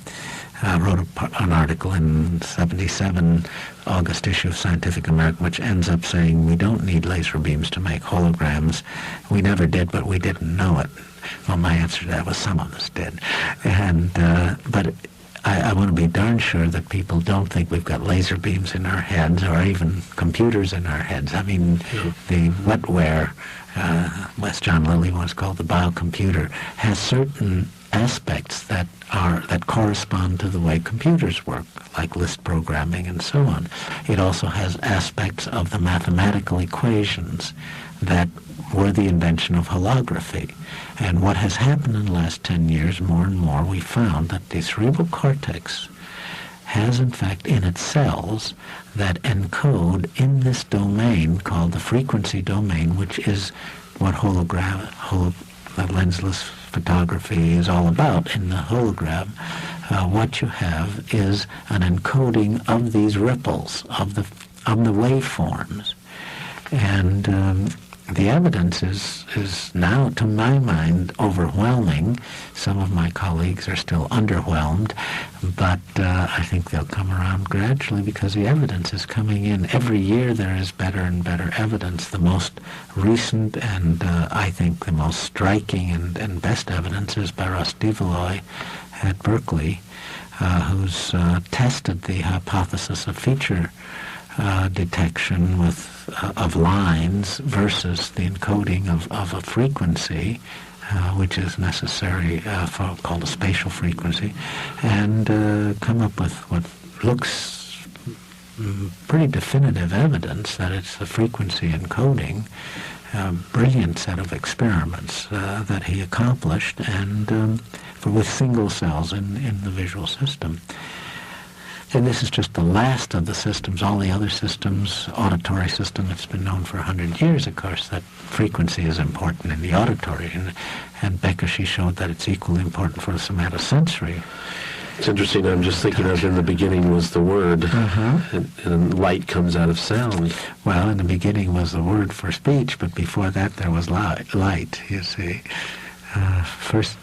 C: wrote an article in 77 August issue of Scientific American, which ends up saying we don't need laser beams to make holograms. We never did, but we didn't know it. Well, my answer to that was some of us did. And but I want to be darn sure that people don't think we've got laser beams in our heads or even computers in our heads. I mean, the wetware, as John Lilly once called the biocomputer, has certain aspects that correspond to the way computers work, like list programming and so on. It also has aspects of the mathematical equations that were the invention of holography. And what has happened in the last 10 years, more and more, we found that the cerebral cortex has, in fact, in its cells that encode in this domain called the frequency domain, which is what lensless photography is all about. In the hologram, what you have is an encoding of these ripples, of the waveforms. And the evidence is now, to my mind, overwhelming. Some of my colleagues are still underwhelmed, but I think they'll come around gradually because the evidence is coming in. Every year there is better and better evidence. The most recent and I think the most striking and best evidence is by Russ Develoy at Berkeley, who's tested the hypothesis of feature detection of lines versus the encoding of a frequency, which is necessary for called a spatial frequency, and come up with what looks pretty definitive evidence that it's the frequency encoding. A brilliant set of experiments that he accomplished, and with single cells in the visual system. And this is just the last of the systems. All the other systems, auditory system, it's been known for 100 years, of course, that frequency is important in the auditory. And Becker, she showed that it's equally important for the somatosensory.
B: It's interesting. I'm just thinking of in the beginning was the word, and light comes out of sound.
C: Well, in the beginning was the word for speech, but before that there was light, you see. First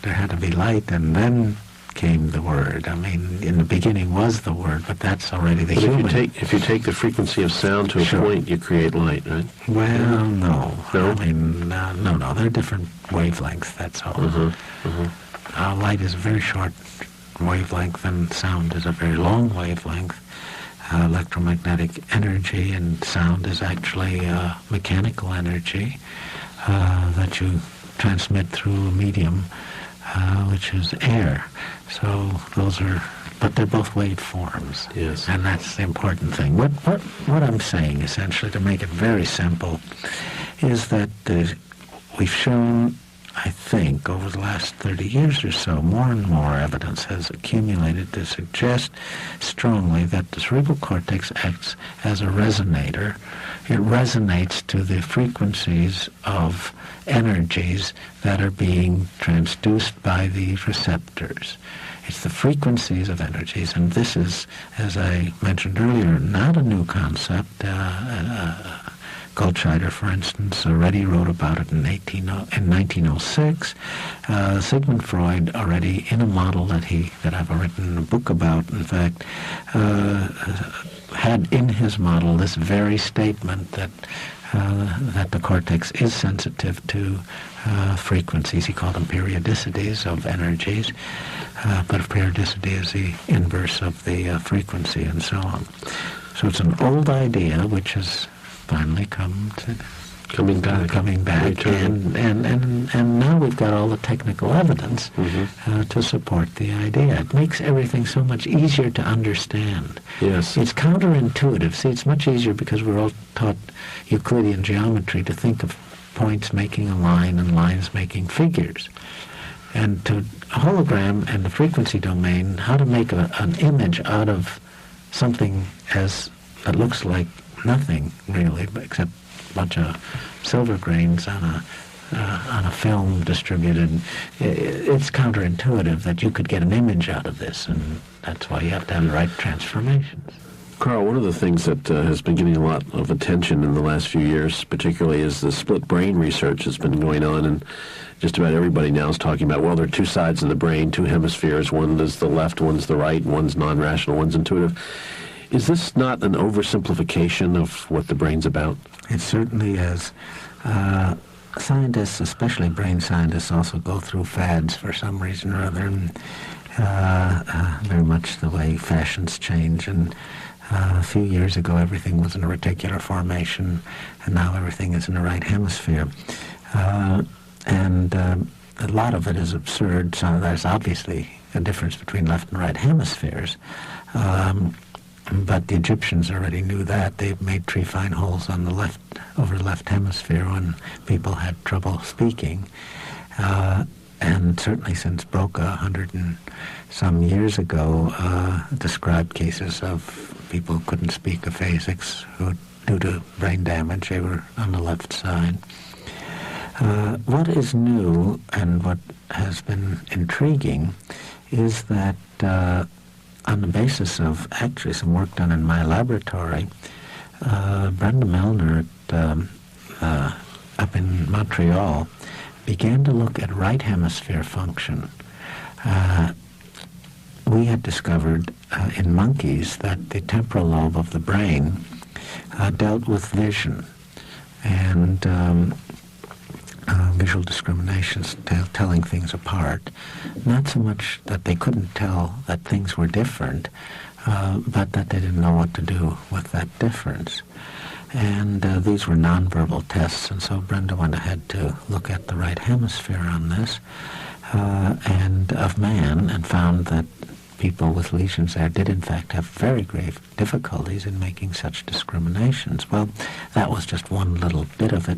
C: there had to be light, and then came the word. I mean, in the beginning was the word, but that's already the human.
B: If you take the frequency of sound to a point, you create light, right?
C: Well, no.
B: No?
C: I mean, no. They're different wavelengths, that's all. Light is a very short wavelength, and sound is a very long wavelength. Electromagnetic energy and sound is actually mechanical energy that you transmit through a medium, which is air. So those are, but they're both waveforms.
B: Yes.
C: And that's the important thing. What I'm saying, essentially, to make it very simple, is that we've shown, I think, over the last 30 years or so, more and more evidence has accumulated to suggest strongly that the cerebral cortex acts as a resonator. It resonates to the frequencies of energies that are being transduced by the receptors. It's the frequencies of energies, and this is, as I mentioned earlier, not a new concept. Goldscheider, for instance, already wrote about it in 1906. Sigmund Freud already, in a model that I've written a book about, in fact, had in his model this very statement that the cortex is sensitive to frequencies. He called them periodicities of energies, but periodicity is the inverse of the frequency, and so on. So it's an old idea which has finally coming back, and now we've got all the technical evidence to support the idea. It makes everything so much easier to understand.
B: Yes,
C: it's counterintuitive. See, it's much easier because we're all taught Euclidean geometry to think of points making a line and lines making figures, and to a hologram and the frequency domain, how to make an image out of something that looks like nothing really, except a bunch of silver grains on a film distributed. It's counterintuitive that you could get an image out of this, and that's why you have to have the right transformations.
B: Carl, one of the things that has been getting a lot of attention in the last few years, particularly, is the split brain research that's been going on, and just about everybody now is talking about, well, there are two sides of the brain, two hemispheres. One is the left, one's the right, one's non-rational, one's intuitive. Is this not an oversimplification of what the brain's about?
C: It certainly is. Scientists, especially brain scientists, also go through fads for some reason or other, and very much the way fashions change. And a few years ago, everything was in a reticular formation, and now everything is in the right hemisphere. And a lot of it is absurd. So there's obviously a difference between left and right hemispheres. But the Egyptians already knew that. They made tree-fine holes on the left, over the left hemisphere when people had trouble speaking. And certainly since Broca, 100 and some years ago, described cases of people who couldn't speak aphasics who, due to brain damage, they were on the left side. What is new and what has been intriguing is that on the basis of actually some work done in my laboratory, Brenda Milner at up in Montreal began to look at right hemisphere function. We had discovered in monkeys that the temporal lobe of the brain dealt with vision and visual discriminations, telling things apart. Not so much that they couldn't tell that things were different, but that they didn't know what to do with that difference. And these were nonverbal tests, and so Brenda went ahead to look at the right hemisphere on this, and of man, and found that people with lesions there did in fact have very grave difficulties in making such discriminations. Well, that was just one little bit of it.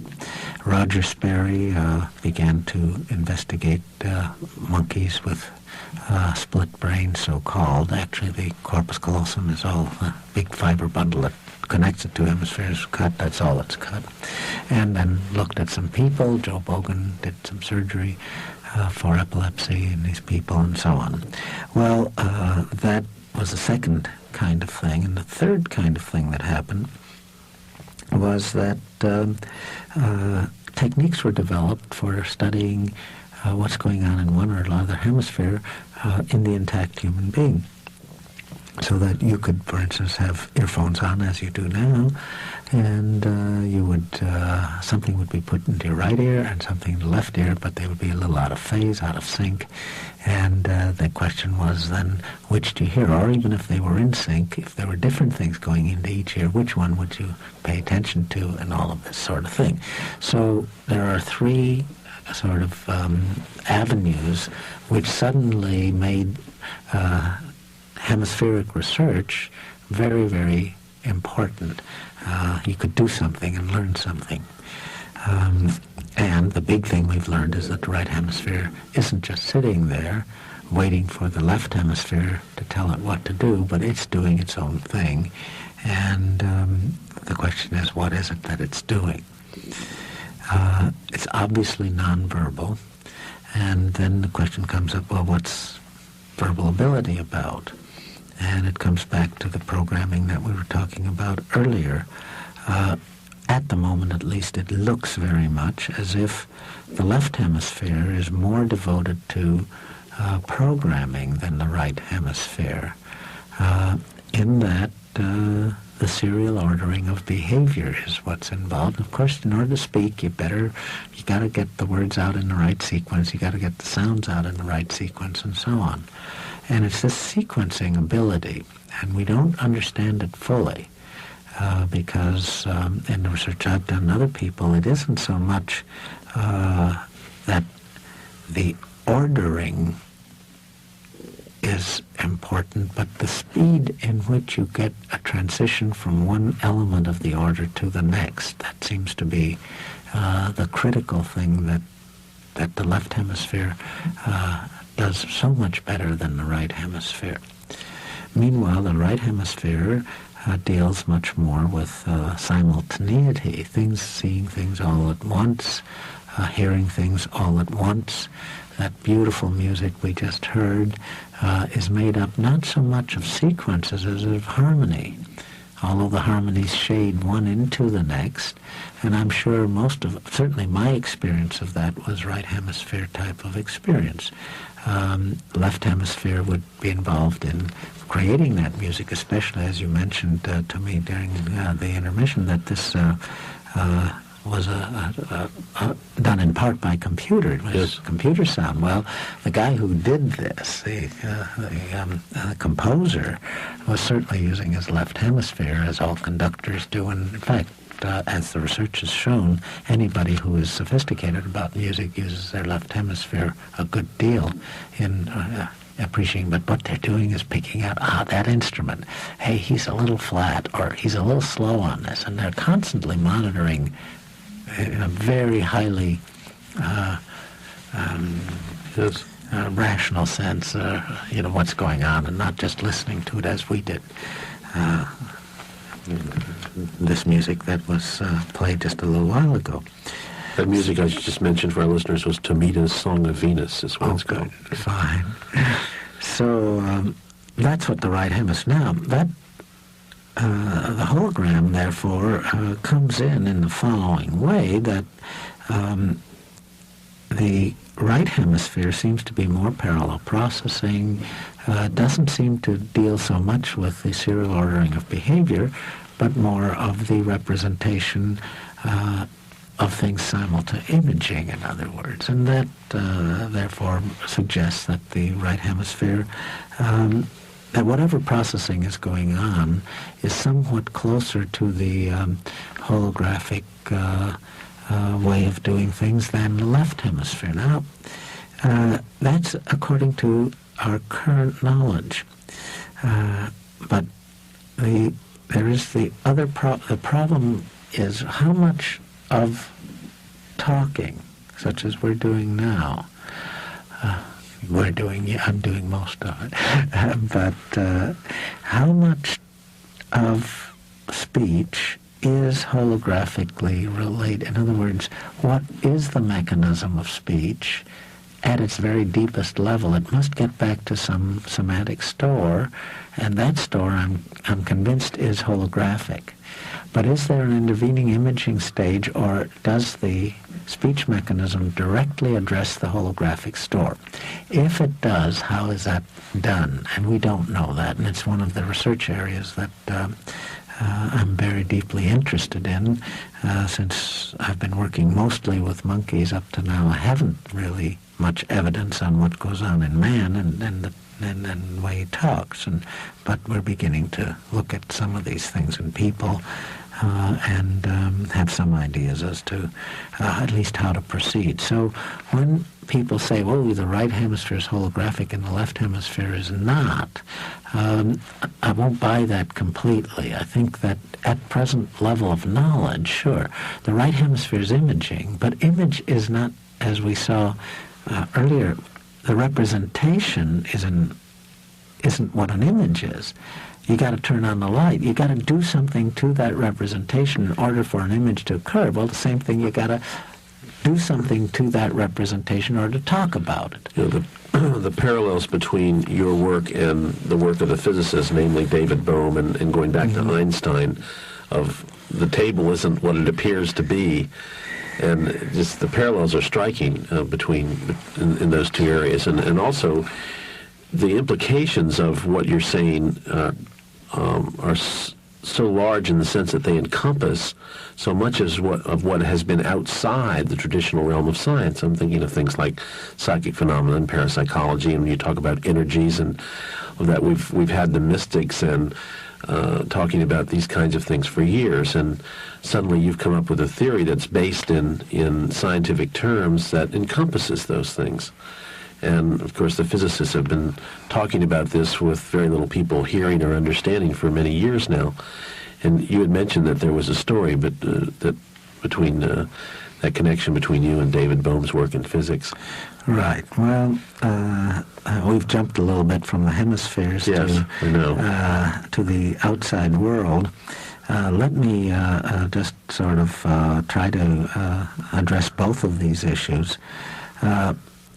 C: Roger Sperry began to investigate monkeys with split brain, so-called. Actually, the corpus callosum is all a big fiber bundle that connects the two hemispheres cut. That's all it's cut. And then looked at some people. Joe Bogan did some surgery for epilepsy in these people, and so on. Well, that was the second kind of thing. And the third kind of thing that happened was that techniques were developed for studying what's going on in one or another hemisphere in the intact human being. So that you could, for instance, have earphones on as you do now, and you would something would be put into your right ear and something in the left ear, but they would be a little out of phase, out of sync. And the question was then, which do you hear? Or even if they were in sync, if there were different things going into each ear, which one would you pay attention to, and all of this sort of thing. So there are three sort of avenues which suddenly made hemispheric research very, very important. You could do something and learn something. And the big thing we've learned is that the right hemisphere isn't just sitting there waiting for the left hemisphere to tell it what to do, but it's doing its own thing. And the question is, what is it that it's doing? It's obviously nonverbal. And then the question comes up, well, what's verbal ability about? And it comes back to the programming that we were talking about earlier. At the moment, at least, it looks very much as if the left hemisphere is more devoted to programming than the right hemisphere, in that the serial ordering of behavior is what's involved. Of course, in order to speak, you got to get the words out in the right sequence, you got to get the sounds out in the right sequence, and so on. And it's this sequencing ability, and we don't understand it fully, because in the research I've done and other people, it isn't so much that the ordering is important, but the speed in which you get a transition from one element of the order to the next. That seems to be the critical thing that the left hemisphere does so much better than the right hemisphere. Meanwhile, the right hemisphere deals much more with simultaneity, seeing things all at once, hearing things all at once. That beautiful music we just heard is made up not so much of sequences as of harmony, although the harmonies shade one into the next. And I'm sure certainly my experience of that was right hemisphere type of experience. Left hemisphere would be involved in creating that music, especially as you mentioned to me during the intermission, that this was done in part by computer. It was
B: Yes.
C: Computer sound. Well, the guy who did this, the composer, was certainly using his left hemisphere, as all conductors do. And in fact, as the research has shown, anybody who is sophisticated about music uses their left hemisphere a good deal in appreciating, but what they're doing is picking out, that instrument, hey, he's a little flat, or he's a little slow on this, and they're constantly monitoring in a very highly rational sense, what's going on, and not just listening to it as we did. This music that was played just a little while ago.
B: That music I just mentioned for our listeners was Tomita's Song of Venus, is what it's called.
C: Fine. So that's what the right hemisphere. Now, that the hologram, therefore, comes in the following way, that the right hemisphere seems to be more parallel processing, doesn't seem to deal so much with the serial ordering of behavior, but more of the representation of things imaging, in other words. And that, therefore, suggests that the right hemisphere, that whatever processing is going on is somewhat closer to the holographic way of doing things than the left hemisphere. Now, that's according to our current knowledge. But there is the other the problem is how much of talking, such as we're doing now, I'm doing most of it, but how much of speech is holographically related? In other words, what is the mechanism of speech at its very deepest level? It must get back to some semantic store, and that store, I'm convinced, is holographic. But is there an intervening imaging stage, or does the speech mechanism directly address the holographic store? If it does, how is that done? And we don't know that, and it's one of the research areas that I'm very deeply interested in. Since I've been working mostly with monkeys up to now, I haven't really much evidence on what goes on in man and the way he talks. But we're beginning to look at some of these things in people and have some ideas as to at least how to proceed. So when people say, well, the right hemisphere is holographic and the left hemisphere is not, I won't buy that completely. I think that at present level of knowledge, sure, the right hemisphere is imaging, but image is not, as we saw earlier, the representation isn't what an image is. You got to turn on the light. You got to do something to that representation in order for an image to occur. Well, the same thing, you got to do something to that representation in order to talk about it.
B: You know, the parallels between your work and the work of the physicists, namely David Bohm, and going back to Einstein, of the table isn't what it appears to be, and just the parallels are striking between in those two areas, and also the implications of what you're saying are so large in the sense that they encompass so much of what has been outside the traditional realm of science. I'm thinking of things like psychic phenomena and parapsychology, and when you talk about energies and that we've had the mystics and talking about these kinds of things for years, and suddenly you've come up with a theory that's based in scientific terms that encompasses those things. And, of course, the physicists have been talking about this with very little people hearing or understanding for many years now. And you had mentioned that there was a story that connection between you and David Bohm's work in physics.
C: Right. Well, we've jumped a little bit from the hemispheres to the outside world. Let me just sort of try to address both of these issues.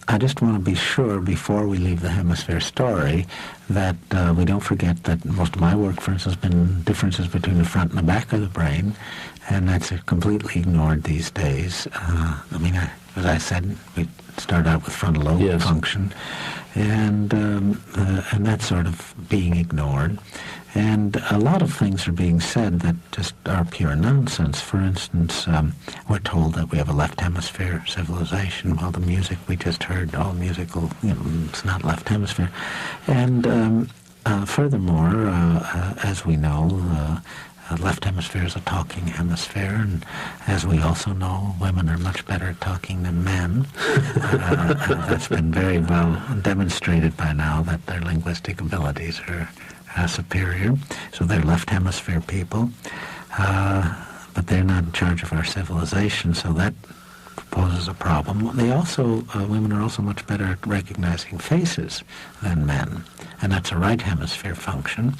C: I just want to be sure, before we leave the hemisphere story, that we don't forget that most of my work, for instance, has been differences between the front and the back of the brain, and that's completely ignored these days. As I said, we start out with frontal lobe function, and that's sort of being ignored. And a lot of things are being said that just are pure nonsense. For instance, we're told that we have a left hemisphere civilization. Well, the music we just heard, all musical, it's not left hemisphere. And furthermore, as we know, left hemisphere is a talking hemisphere, and as we also know, women are much better at talking than men. That's been very well demonstrated by now, that their linguistic abilities are superior. So they're left hemisphere people, but they're not in charge of our civilization, so that poses a problem. They also, women are also much better at recognizing faces than men, and that's a right hemisphere function.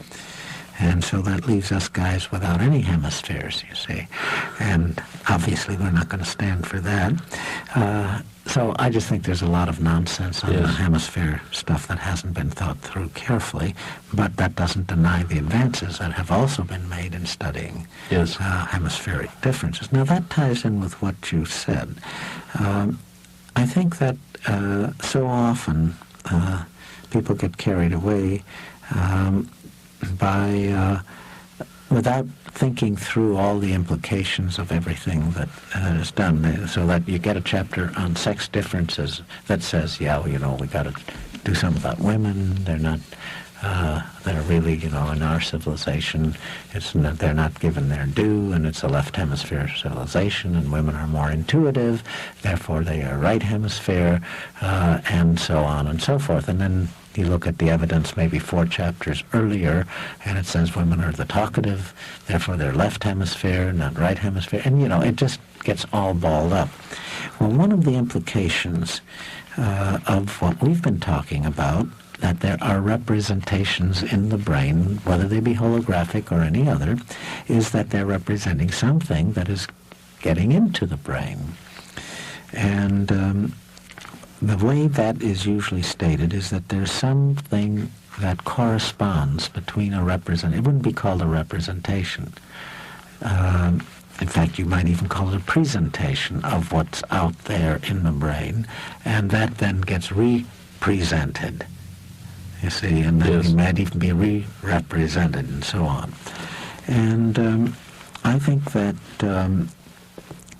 C: And so that leaves us guys without any hemispheres, you see. And obviously we're not going to stand for that. So I just think there's a lot of nonsense on the hemisphere stuff that hasn't been thought through carefully, but that doesn't deny the advances that have also been made in studying hemispheric differences. Now that ties in with what you said. I think that so often people get carried away by without thinking through all the implications of everything that is done, so that you get a chapter on sex differences that says, yeah, we got to do something about women. They're not, they're really, in our civilization, they're not given their due, and it's a left hemisphere civilization, and women are more intuitive, therefore they are right hemisphere, and so on and so forth. And then you look at the evidence maybe 4 chapters earlier, and it says women are the talkative, therefore they're left hemisphere, not right hemisphere, and it just gets all balled up. Well, one of the implications of what we've been talking about, that there are representations in the brain, whether they be holographic or any other, is that they're representing something that is getting into the brain. And the way that is usually stated is that there's something that corresponds between a represent. It wouldn't be called a representation. In fact, you might even call it a presentation of what's out there in the brain, and that then gets represented. You see, and then it might even be re-represented and so on. And I think that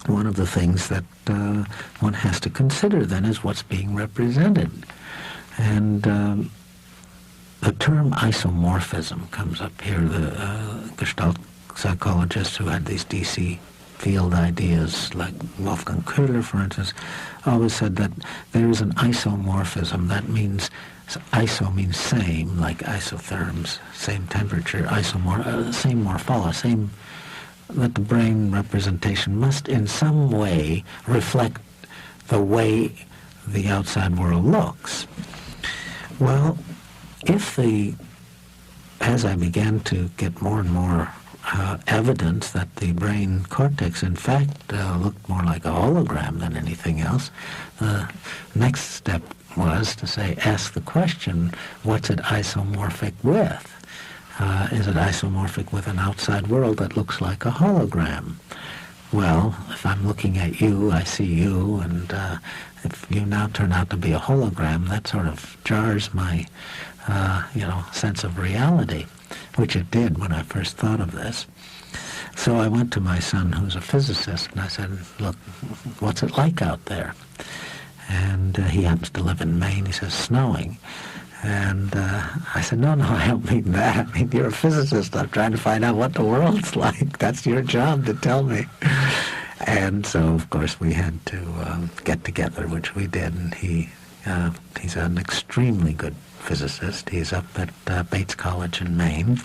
C: one of the things that one has to consider then is what's being represented. And the term isomorphism comes up here. The Gestalt psychologists who had these DC field ideas, like Wolfgang Köhler, for instance, always said that there is an isomorphism. That means, iso means same, like isotherms, same temperature, same morphology, same, that the brain representation must in some way reflect the way the outside world looks. Well, as I began to get more and more evidence that the brain cortex in fact looked more like a hologram than anything else, the next step was to ask the question, what's it isomorphic with? Is it isomorphic with an outside world that looks like a hologram? Well, if I'm looking at you, I see you, and if you now turn out to be a hologram, that sort of jars my, sense of reality, which it did when I first thought of this. So I went to my son, who's a physicist, and I said, look, what's it like out there? And he happens to live in Maine. He says, snowing. And I said, no, I don't mean that. I mean, you're a physicist. I'm trying to find out what the world's like. That's your job to tell me. And so, of course, we had to get together, which we did. And he's an extremely good physicist. He's up at Bates College in Maine.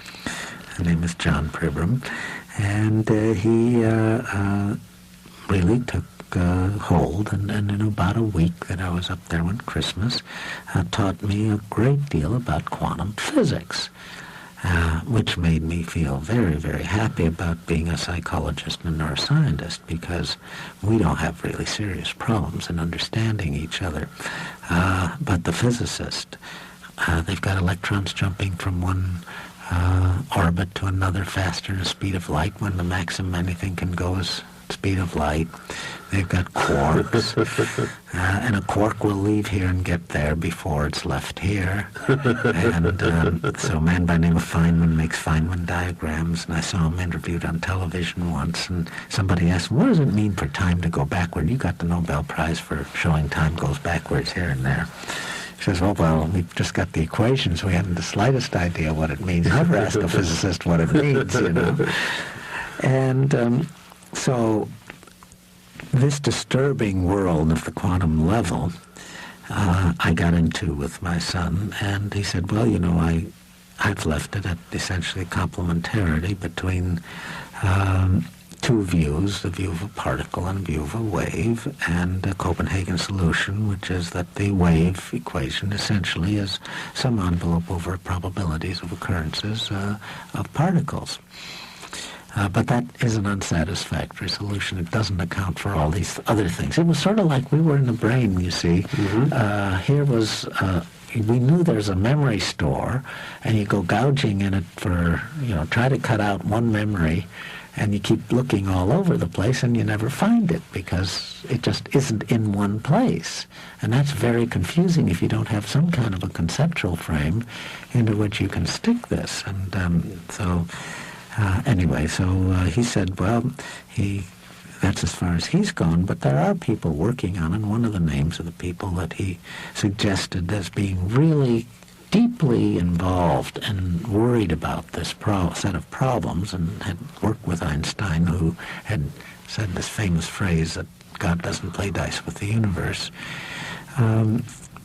C: His name is Karl Pribram. And he really took hold, and in about a week that I was up there one Christmas, taught me a great deal about quantum physics, which made me feel very, very happy about being a psychologist and a neuroscientist, because we don't have really serious problems in understanding each other. But the physicist, they've got electrons jumping from one orbit to another faster than the speed of light, when the maximum anything can go is speed of light. They've got quarks, and a quark will leave here and get there before it's left here. And so a man by the name of Feynman makes Feynman diagrams, and I saw him interviewed on television once, and somebody asked him, what does it mean for time to go backward? You got the Nobel Prize for showing time goes backwards here and there. He says, well, we've just got the equations. We haven't the slightest idea what it means. Never ask a physicist what it means, And so this disturbing world of the quantum level, I got into with my son, and he said, well, I've left it at essentially complementarity between two views, the view of a particle and a view of a wave, and a Copenhagen solution, which is that the wave equation essentially is some envelope over probabilities of occurrences of particles. But that is an unsatisfactory solution. It doesn't account for all these other things. It was sort of like we were in the brain, you see. Here was, we knew there's a memory store, and you go gouging in it for, try to cut out one memory, and you keep looking all over the place, and you never find it, because it just isn't in one place. And that's very confusing if you don't have some kind of a conceptual frame into which you can stick this. And anyway, so he said, well, that's as far as he's gone, but there are people working on it. And one of the names of the people that he suggested as being really deeply involved and worried about this set of problems, and had worked with Einstein, who had said this famous phrase that God doesn't play dice with the universe. And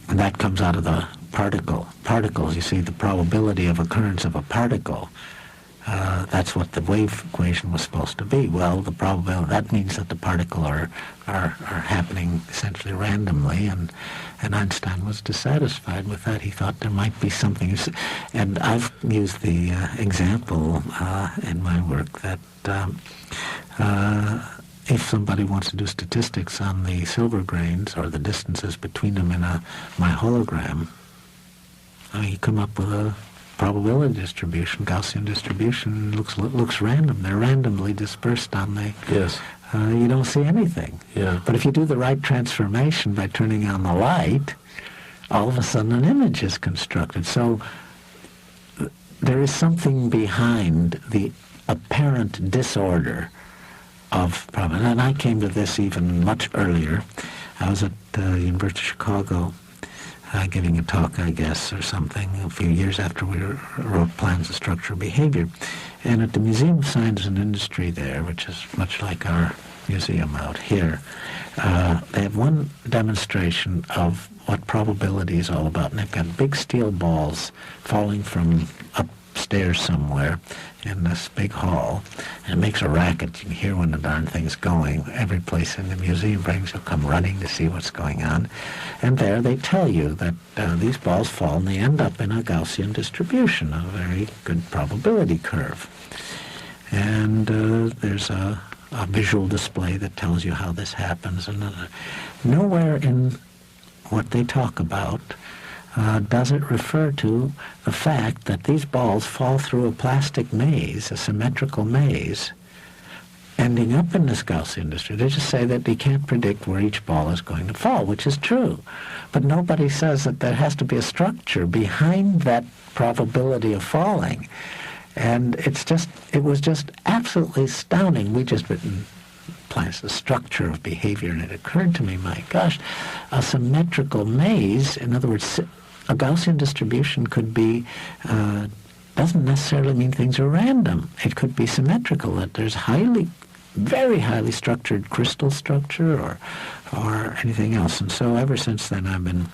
C: that comes out of the particles. You see, the probability of occurrence of a particle. That's what the wave equation was supposed to be. Well, the probability, that means that the particle are happening essentially randomly, and Einstein was dissatisfied with that. He thought there might be something, and I've used the example in my work that if somebody wants to do statistics on the silver grains or the distances between them in my hologram, you come up with a probability distribution, Gaussian distribution. Looks random. They're randomly dispersed on the...
B: Yes.
C: You don't see anything.
B: Yeah.
C: But if you do the right transformation by turning on the light, all of a sudden an image is constructed. So there is something behind the apparent disorder of problem. And I came to this even much earlier. I was at the University of Chicago giving a talk, I guess, or something, a few years after we wrote Plans of Structural Behavior. And at the Museum of Science and Industry there, which is much like our museum out here, they have one demonstration of what probability is all about. And they've got big steel balls falling from upstairs somewhere in this big hall, and it makes a racket. You can hear when the darn thing's going. Every place in the museum brings, you'll come running to see what's going on. And there they tell you that these balls fall and they end up in a Gaussian distribution, a very good probability curve. And there's a visual display that tells you how this happens. And nowhere in what they talk about does it refer to the fact that these balls fall through a plastic maze, a symmetrical maze, ending up in this Gaussian distribution. They just say that you can't predict where each ball is going to fall, which is true. But nobody says that there has to be a structure behind that probability of falling. And it was just absolutely astounding. We just written plans, the structure of behavior, and it occurred to me, my gosh, a symmetrical maze, in other words, a Gaussian distribution could be, doesn't necessarily mean things are random. It could be symmetrical, that there's very highly structured crystal structure or anything else. And so ever since then I've been,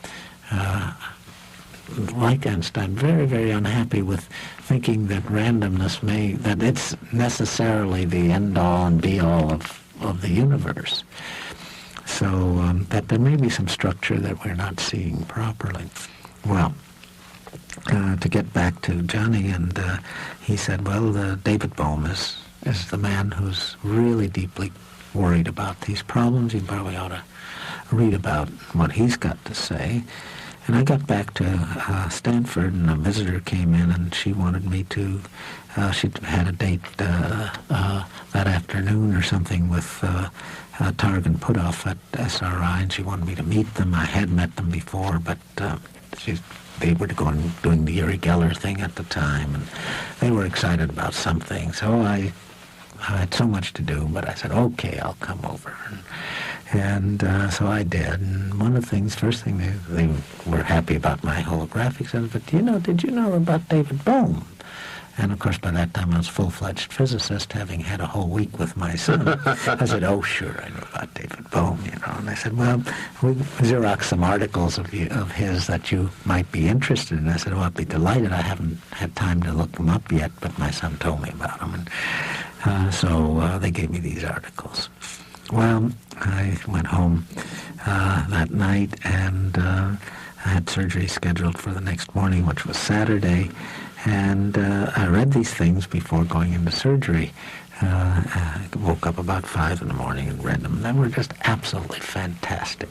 C: like Einstein, very, very unhappy with thinking that randomness that it's necessarily the end-all and be-all of the universe. So that there may be some structure that we're not seeing properly. Well, to get back to Johnny, and he said, well, David Bohm is the man who's really deeply worried about these problems. You probably ought to read about what he's got to say. And I got back to Stanford, and a visitor came in, and she wanted me to, she had a date that afternoon or something with Targ and Puthoff at SRI, and she wanted me to meet them. I had met them before, but they were doing the Uri Geller thing at the time, and they were excited about something. So I had so much to do, but I said, okay, I'll come over. And so I did. And one of the things, first thing, they were happy about my holographic. Said, but did you know about David Bohm? And of course, by that time, I was a full-fledged physicist, having had a whole week with my son. I said, oh, sure, I know about David Bohm, And they said, well, we Xerox some articles of his that you might be interested in. I said, well, I'd be delighted. I haven't had time to look them up yet, but my son told me about them. So they gave me these articles. Well, I went home that night, and I had surgery scheduled for the next morning, which was Saturday, and I read these things before going into surgery. I woke up about 5 in the morning and read them. They were just absolutely fantastic.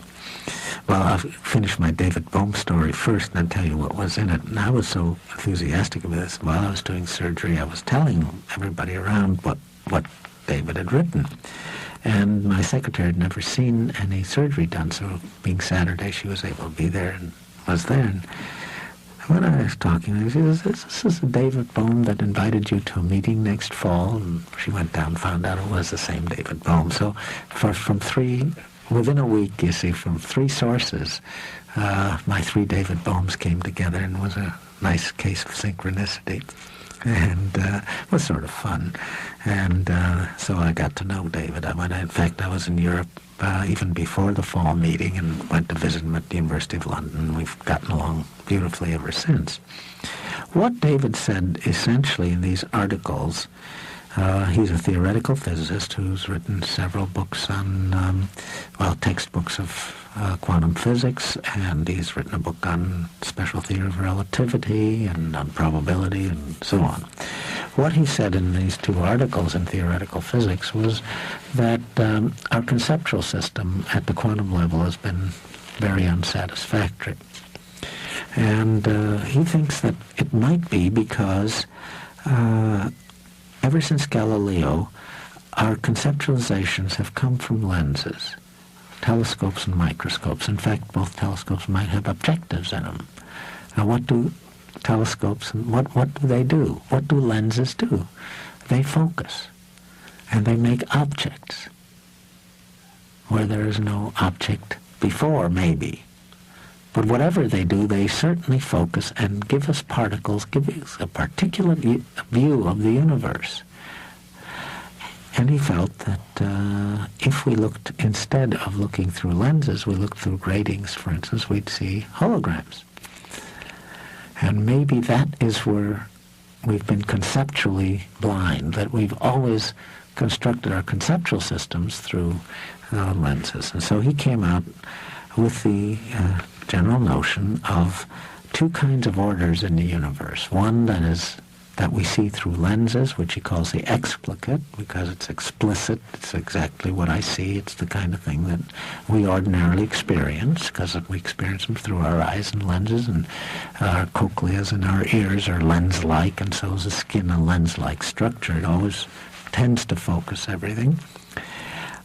C: Well, I'll finish my David Bohm story first and I'll tell you what was in it. And I was so enthusiastic about this. While I was doing surgery, I was telling everybody around what David had written. And my secretary had never seen any surgery done, so being Saturday, she was able to be there and was there. And when I was talking, she says, this is David Bohm that invited you to a meeting next fall. And she went down and found out it was the same David Bohm. So within a week, you see, from 3 sources, my 3 David Bohms came together, and it was a nice case of synchronicity. And it was sort of fun. And so I got to know David. In fact, I was in Europe even before the fall meeting and went to visit him at the University of London. We've gotten along beautifully ever since. What David said essentially in these articles, he's a theoretical physicist who's written several books on, textbooks of quantum physics, and he's written a book on special theory of relativity and on probability and so on. What he said in these 2 articles in theoretical physics was that our conceptual system at the quantum level has been very unsatisfactory. And he thinks that it might be because ever since Galileo, our conceptualizations have come from lenses, telescopes and microscopes. In fact, both telescopes might have objectives in them. Now, what do telescopes, and what do they do? What do lenses do? They focus, and they make objects where there is no object before, maybe. But whatever they do, they certainly focus and give us particles, give us a particular view of the universe. And he felt that if we looked, instead of looking through lenses, we looked through gratings, for instance, we'd see holograms. And maybe that is where we've been conceptually blind, that we've always constructed our conceptual systems through lenses. And so he came out with the general notion of 2 kinds of orders in the universe. One that we see through lenses, which he calls the explicate, because it's explicit, it's exactly what I see, it's the kind of thing that we ordinarily experience, because we experience them through our eyes and lenses, and our cochleas and our ears are lens-like, and so is the skin a lens-like structure. It always tends to focus everything.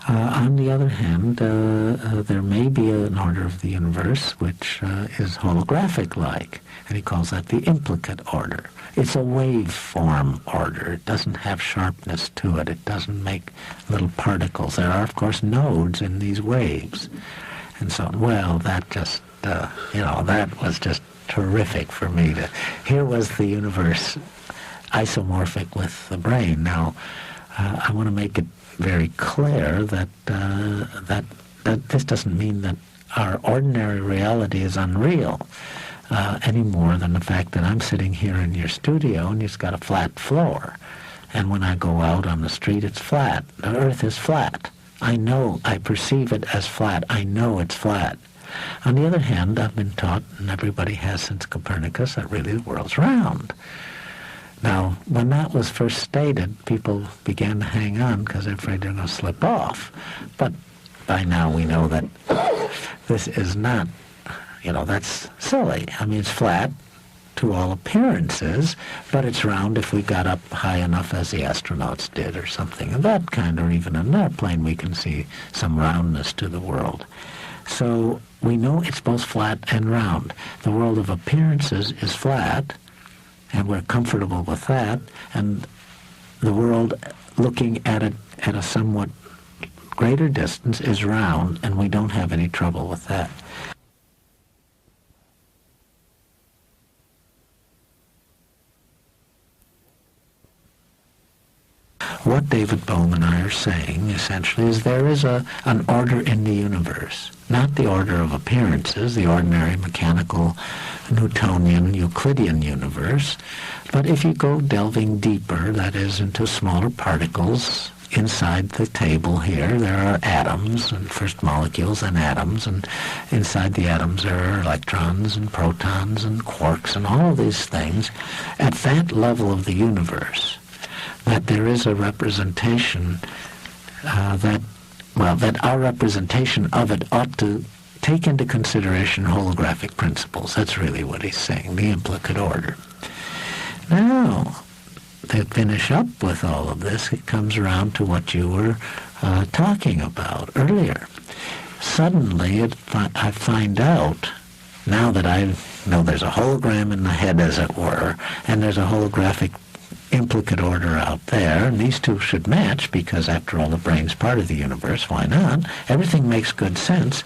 C: On the other hand, there may be an order of the universe which is holographic-like, and he calls that the implicate order. It's a waveform order. It doesn't have sharpness to it. It doesn't make little particles. There are, of course, nodes in these waves. And so, well, that just, that was just terrific for me. Here was the universe isomorphic with the brain. Now, I want to make it very clear that this doesn't mean that our ordinary reality is unreal any more than the fact that I'm sitting here in your studio and it's got a flat floor. And when I go out on the street, it's flat. The earth is flat. I know, I perceive it as flat. I know it's flat. On the other hand, I've been taught, and everybody has since Copernicus, that really the world's round. Now, when that was first stated, people began to hang on because they're afraid they're going to slip off. But by now we know that this is not, that's silly. I mean, it's flat to all appearances, but it's round if we got up high enough as the astronauts did or something of that kind, or even in an airplane we can see some roundness to the world. So we know it's both flat and round. The world of appearances is flat, and we're comfortable with that, and the world looking at it at a somewhat greater distance is round, and we don't have any trouble with that. What David Bohm and I are saying, essentially, is there is an order in the universe, not the order of appearances, the ordinary mechanical Newtonian, Euclidean universe. But if you go delving deeper, that is, into smaller particles, inside the table here, there are atoms, and first molecules and atoms, and inside the atoms there are electrons and protons and quarks and all of these things. At that level of the universe, that there is a representation that our representation of it ought to take into consideration holographic principles. That's really what he's saying, the implicate order. Now, to finish up with all of this, it comes around to what you were talking about earlier. Suddenly, I find out, now that I know there's a hologram in the head, as it were, and there's a holographic implicate order out there, and these two should match, because after all, the brain's part of the universe. Why not? Everything makes good sense.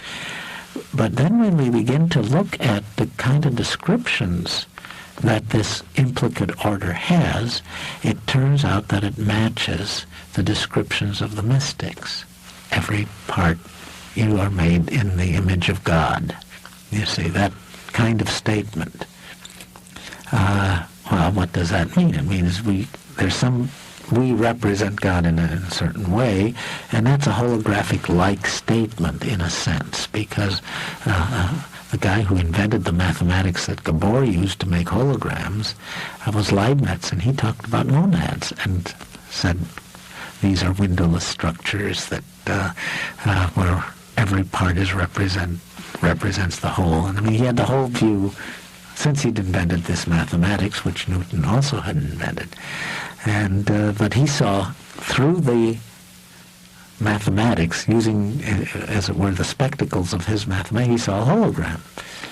C: But then when we begin to look at the kind of descriptions that this implicate order has, it turns out that it matches the descriptions of the mystics. Every part, you are made in the image of God. You see, that kind of statement. Well, what does that mean? It means we represent God in a certain way, and that's a holographic-like statement in a sense, because the guy who invented the mathematics that Gabor used to make holograms was Leibniz, and he talked about monads and said these are windowless structures that where every part is represents the whole. And I mean, he had the whole view since he'd invented this mathematics, which Newton also had invented. And but he saw through the mathematics, using, as it were, the spectacles of his mathematics, he saw a hologram.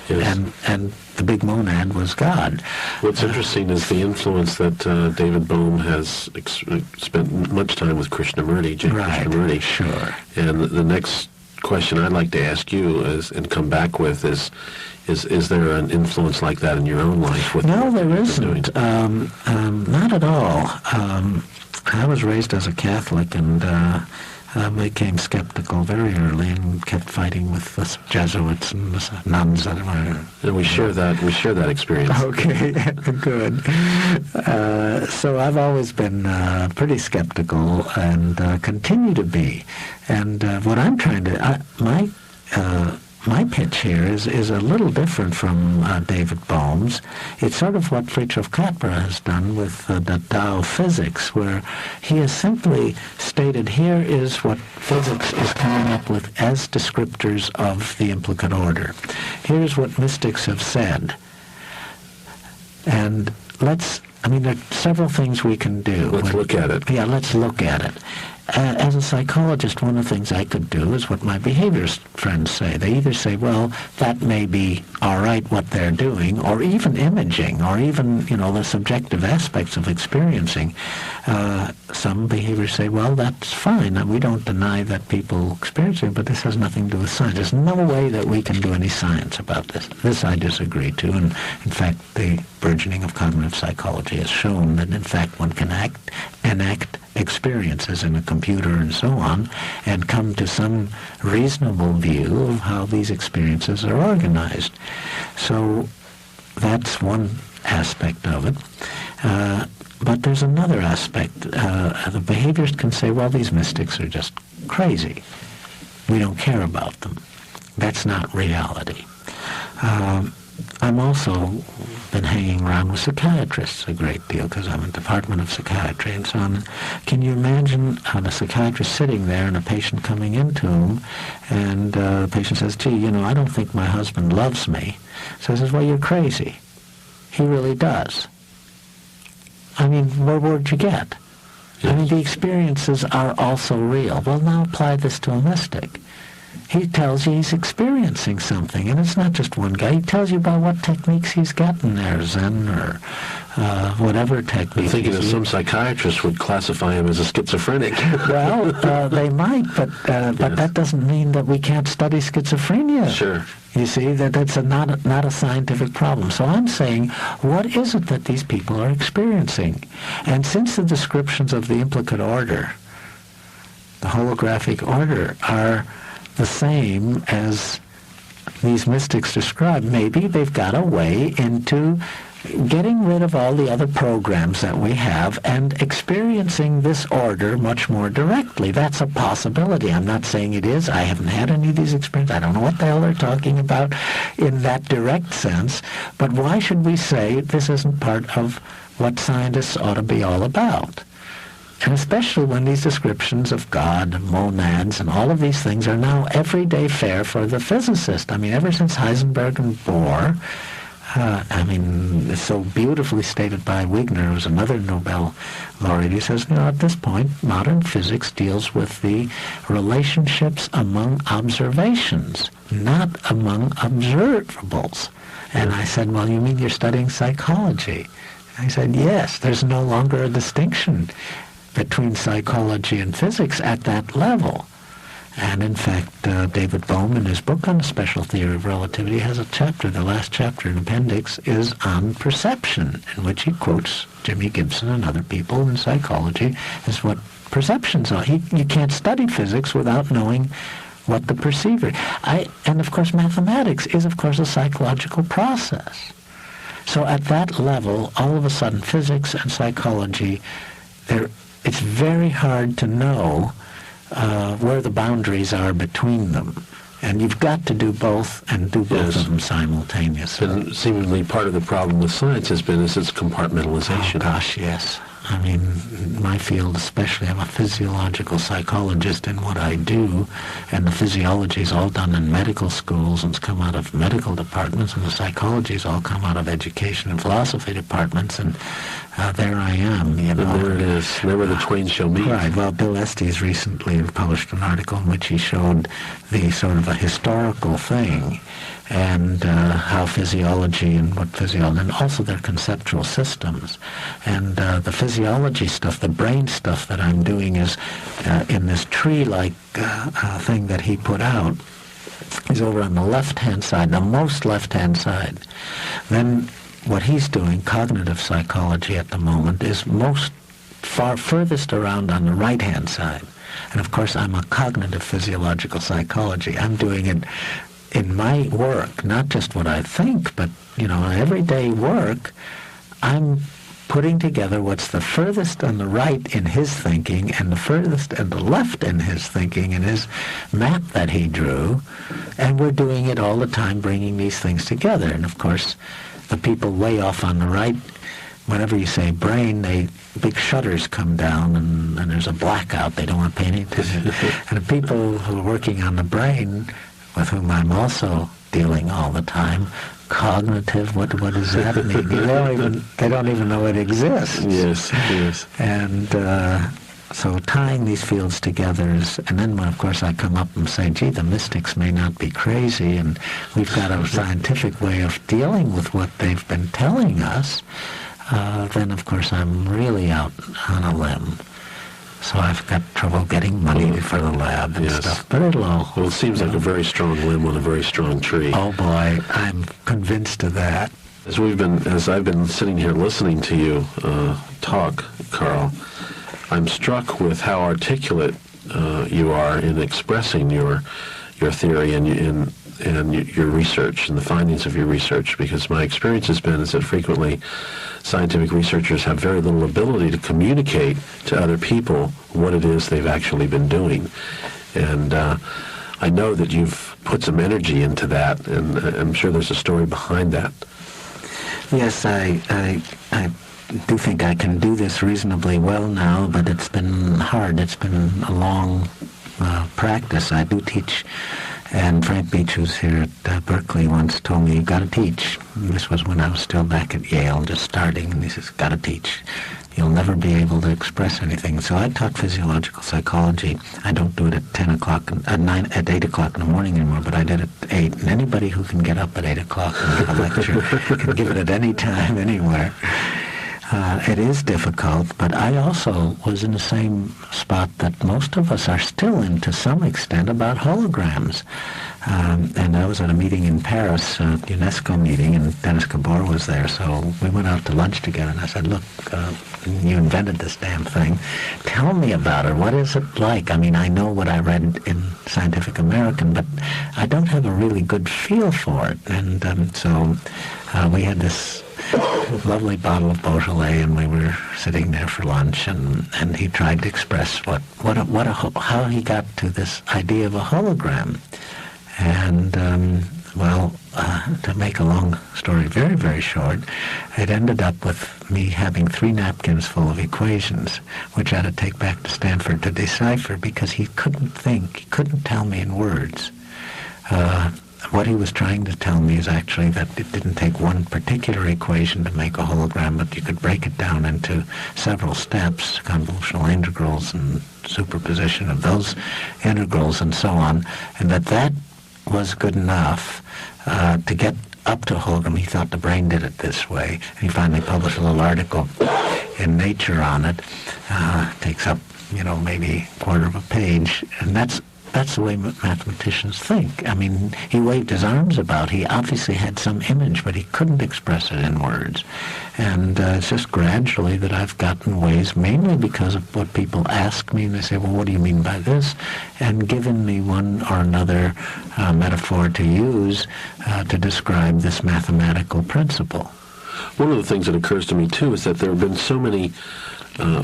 C: Yes. And the big monad was God.
B: What's interesting is the influence that David Bohm has spent much time with Krishnamurti, J.
C: Right,
B: Krishnamurti.
C: Sure.
B: And the next question I'd like to ask you is, and come back with, is there an influence like that in your own life?
C: No, there isn't. Not at all. I was raised as a Catholic, and became skeptical very early and kept fighting with the Jesuits and the nuns that were.
B: And we share that experience.
C: Okay, good. So I've always been pretty skeptical and continue to be. And what I'm trying to, my pitch here is a little different from David Bohm's. It's sort of what Fritjof Capra has done with the Tao of physics, where he has simply stated, here is what physics is coming up with as descriptors of the implicate order. Here's what mystics have said. And there are several things we can do.
B: Let's look at it.
C: Yeah, let's look at it. As a psychologist, one of the things I could do is what my behaviorist friends say. They either say, well, that may be all right what they're doing, or even imaging, or even, the subjective aspects of experiencing. Some behaviors say, well, that's fine. We don't deny that people experience it, but this has nothing to do with science. There's no way that we can do any science about this. This I disagree to, and in fact, the burgeoning of cognitive psychology has shown that, in fact, one can enact experiences in a computer and so on, and come to some reasonable view of how these experiences are organized. So that's one aspect of it. But there's another aspect. The behaviorists can say, well, these mystics are just crazy. We don't care about them. That's not reality. I'm also been hanging around with psychiatrists a great deal, because I'm in the Department of Psychiatry and so on. Can you imagine a psychiatrist sitting there and a patient coming into him, and the patient says, gee, I don't think my husband loves me. So he says, well, you're crazy. He really does. I mean, what word you get? Yes. I mean, the experiences are also real. Well, now apply this to a mystic. He tells you he's experiencing something, and it's not just one guy. He tells you about what techniques he's gotten there, Zen or whatever technique.
B: I'm thinking that some psychiatrists would classify him as a schizophrenic.
C: Well, they might, but yes. That doesn't mean that we can't study schizophrenia.
B: Sure.
C: You see, that's not a scientific problem. So I'm saying, what is it that these people are experiencing? And since the descriptions of the implicate order, the holographic order, are the same as these mystics describe, maybe they've got a way into getting rid of all the other programs that we have and experiencing this order much more directly. That's a possibility. I'm not saying it is. I haven't had any of these experiences. I don't know what the hell they're talking about in that direct sense. But why should we say this isn't part of what scientists ought to be all about? And especially when these descriptions of God and monads and all of these things are now everyday fare for the physicist. I mean, ever since Heisenberg and Bohr, it's so beautifully stated by Wigner, who's another Nobel laureate. He says, at this point, modern physics deals with the relationships among observations, not among observables. And I said, well, you mean you're studying psychology? And he said, yes, there's no longer a distinction between psychology and physics at that level. And in fact, David Bohm, in his book on the special theory of relativity, has a chapter, the last chapter, an appendix, is on perception, in which he quotes Jimmy Gibson and other people in psychology as what perceptions are. You can't study physics without knowing what the perceiver... And of course, mathematics is, of course, a psychological process. So at that level, all of a sudden, physics and psychology, it's very hard to know where the boundaries are between them. And you've got to do both and do both of them simultaneously.
B: And seemingly part of the problem with science has been its compartmentalization.
C: Oh, gosh, yes. I mean, in my field especially, I'm a physiological psychologist in what I do, and the physiology is all done in medical schools and it's come out of medical departments, and the psychology is all come out of education and philosophy departments, and there I am.
B: And there it is. Never the twain shall meet.
C: Right. Well, Bill Estes recently published an article in which he showed the sort of a historical thing, and how physiology and what physiology, and also their conceptual systems. And the physiology stuff, the brain stuff that I'm doing is in this tree-like thing that he put out, is over on the left-hand side, the most left-hand side. Then what he's doing, cognitive psychology at the moment, is furthest around on the right-hand side. And of course, I'm a cognitive physiological psychology. I'm doing it in my work, not just what I think, but, everyday work. I'm putting together what's the furthest on the right in his thinking and the furthest and the left in his thinking in his map that he drew, and we're doing it all the time, bringing these things together. And of course, the people way off on the right, whenever you say brain, big shutters come down and there's a blackout. They don't want to pay any attention. And the people who are working on the brain, with whom I'm also dealing all the time, cognitive, what does that mean? They don't even know it exists.
B: Yes.
C: And so tying these fields together is, and then when, of course, I come up and say, gee, the mystics may not be crazy, and we've got a scientific way of dealing with what they've been telling us, then, of course, I'm really out on a limb. So I've got trouble getting money for the lab and stuff, but it'll all...
B: Well, it seems like a very strong limb on a very strong tree.
C: Oh, boy, I'm convinced of that.
B: As I've been sitting here listening to you talk, Karl, I'm struck with how articulate you are in expressing your theory and your research and the findings of your research, because my experience has been is that frequently scientific researchers have very little ability to communicate to other people what it is they've actually been doing. And I know that you've put some energy into that, and I'm sure there's a story behind that.
C: Yes, I do think I can do this reasonably well now, but it's been hard. It's been a long practice. I do teach, and Frank Beach, who's here at Berkeley, once told me, you got to teach. This was when I was still back at Yale, just starting, and he says, got to teach. You'll never be able to express anything. So I taught physiological psychology. I don't do it at 10 o'clock, at 8 o'clock in the morning anymore, but I did it at 8. And anybody who can get up at 8 o'clock and give a lecture can give it at any time, anywhere. It is difficult, but I also was in the same spot that most of us are still in to some extent about holograms. And I was at a meeting in Paris, a UNESCO meeting, and Dennis Gabor was there, so we went out to lunch together, and I said, look, you invented this damn thing. Tell me about it. What is it like? I mean, I know what I read in Scientific American, but I don't have a really good feel for it. And so we had this lovely bottle of Beaujolais, and we were sitting there for lunch, and he tried to express how he got to this idea of a hologram. And to make a long story very, very short, it ended up with me having 3 napkins full of equations, which I had to take back to Stanford to decipher, because he couldn't think, he couldn't tell me in words. What he was trying to tell me is actually that it didn't take one particular equation to make a hologram, but you could break it down into several steps, convolutional integrals and superposition of those integrals and so on, and that was good enough to get up to a hologram. He thought the brain did it this way. And he finally published a little article in Nature on it. Takes up, maybe a quarter of a page, and that's the way mathematicians think. I mean, he waved his arms about. He obviously had some image, but he couldn't express it in words. And it's just gradually that I've gotten ways, mainly because of what people ask me, and they say, well, what do you mean by this? And given me one or another metaphor to use to describe this mathematical principle.
B: One of the things that occurs to me, too, is that there have been so many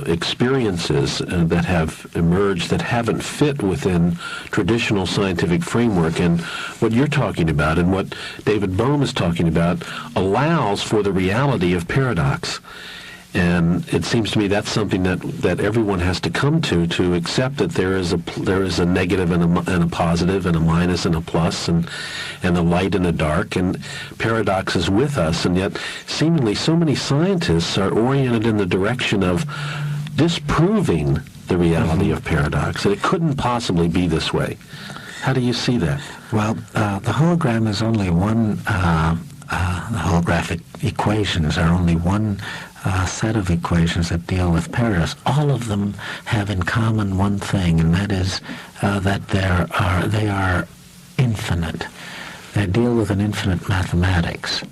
B: experiences that have emerged that haven't fit within traditional scientific framework. And what you're talking about and what David Bohm is talking about allows for the reality of paradox. And it seems to me that's something that everyone has to come to accept that there is a negative and a positive and a minus and a plus and a light and a dark, and paradox is with us. And yet seemingly so many scientists are oriented in the direction of disproving the reality of paradox, that it couldn't possibly be this way. How do you see that?
C: Well, the hologram is only one, the holographic equations are only one set of equations that deal with paradox. All of them have in common one thing, and that is that they are infinite. They deal with an infinite mathematics.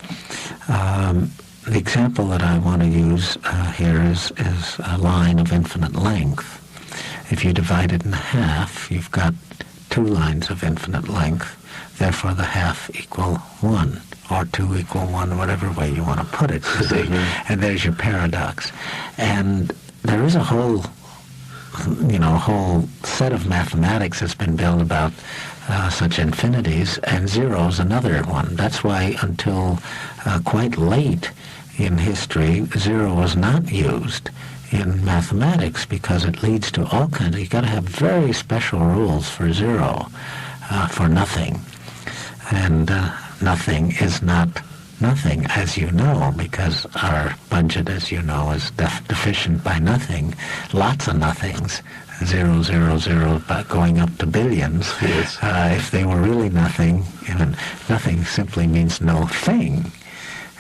C: The example that I want to use here is a line of infinite length. If you divide it in half, you've got 2 lines of infinite length. Therefore, the half equal 1. Or 2 equal 1, whatever way you want to put it, you see. And there's your paradox. And there is a whole set of mathematics that's been built about such infinities, and zero is another one. That's why until quite late in history, zero was not used in mathematics, because it leads to all kinds of, you've got to have very special rules for zero, for nothing. And nothing is not nothing, as you know, because our budget, as you know, is deficient by nothing. Lots of nothings, 0, 0, 0, going up to billions.
B: Yes.
C: If they were really nothing, nothing simply means no thing.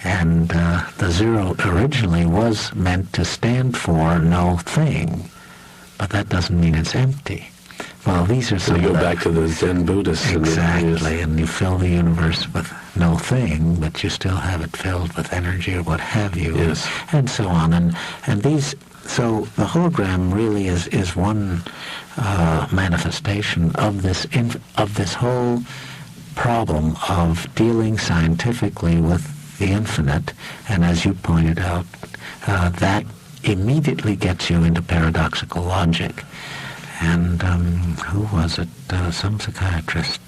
C: And the zero originally was meant to stand for no thing, but that doesn't mean it's empty. Well, these are some.
B: So you go back to the Zen Buddhists.
C: Exactly, and you fill the universe with no thing, but you still have it filled with energy or what have you,
B: yes,
C: and so on. And these. So the hologram really is one manifestation of this whole problem of dealing scientifically with the infinite, and as you pointed out, that immediately gets you into paradoxical logic. And who was it? Some psychiatrist,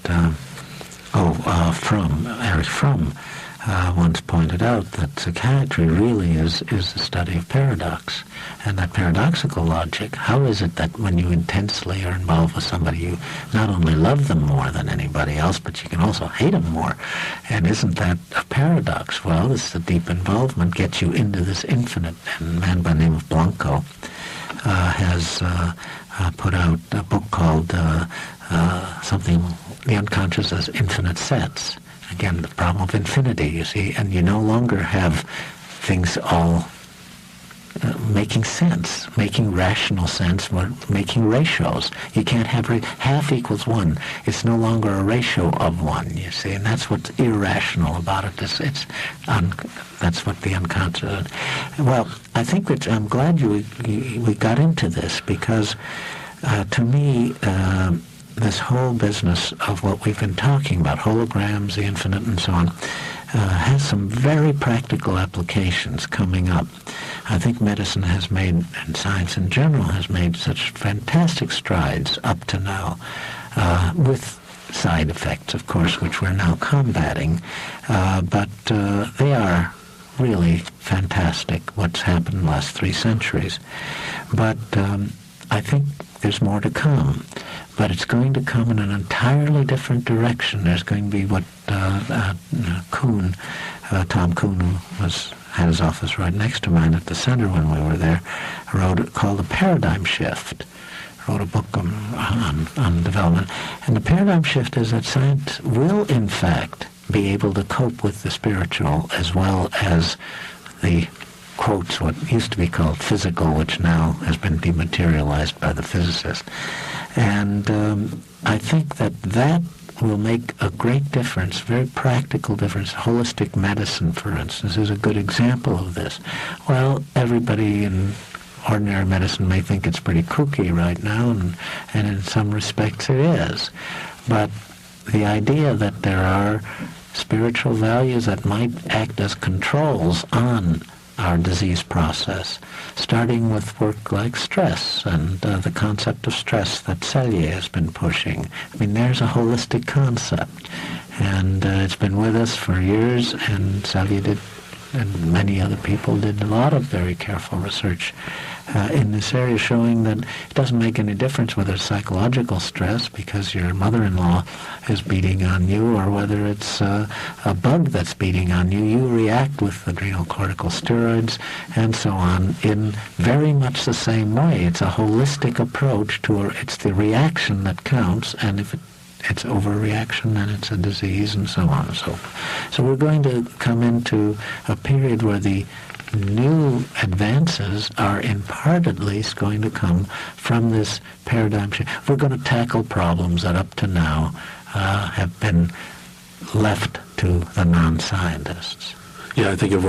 C: Erich Fromm, once pointed out that psychiatry really is the study of paradox. And that paradoxical logic, how is it that when you intensely are involved with somebody, you not only love them more than anybody else, but you can also hate them more? And isn't that a paradox? Well, the deep involvement gets you into this infinite. And a man by the name of Blanco has put out a book called something, The Unconscious as Infinite Sets. Again, the problem of infinity, you see, and you no longer have things all making sense, making rational sense, making ratios. You can't have half equals 1. It's no longer a ratio of 1, you see, and that's what's irrational about it. That's what the unconscious. Well, I think that I'm glad we got into this, because to me, this whole business of what we've been talking about, holograms, the infinite, and so on, has some very practical applications coming up. I think medicine has made, and science in general has made, such fantastic strides up to now, with side effects, of course, which we're now combating. But they are really fantastic, what's happened in the last 3 centuries. But I think there's more to come. But it's going to come in an entirely different direction. There's going to be what Kuhn, Tom Kuhn, who had his office right next to mine at the center when we were there, wrote called The Paradigm Shift. Wrote a book on development. And the paradigm shift is that science will, in fact, be able to cope with the spiritual as well as the, quotes, what used to be called physical, which now has been dematerialized by the physicist. And I think that will make a great difference, very practical difference. Holistic medicine, for instance, is a good example of this. Well, everybody in ordinary medicine may think it's pretty kooky right now, and in some respects it is. But the idea that there are spiritual values that might act as controls on our disease process, starting with work like stress and the concept of stress that Selye has been pushing. I mean, there's a holistic concept, and it's been with us for years, and Selye did, and many other people did a lot of very careful research in this area, showing that it doesn't make any difference whether it's psychological stress because your mother-in-law is beating on you, or whether it's a bug that's beating on you. You react with adrenal corticosteroids and so on in very much the same way. It's a holistic approach to it's the reaction that counts, and if it's overreaction, then it's a disease, and so on and so forth. So we're going to come into a period where the new advances are in part at least going to come from this paradigm shift. We're going to tackle problems that up to now have been left to the non-scientists.
B: Yeah, I think of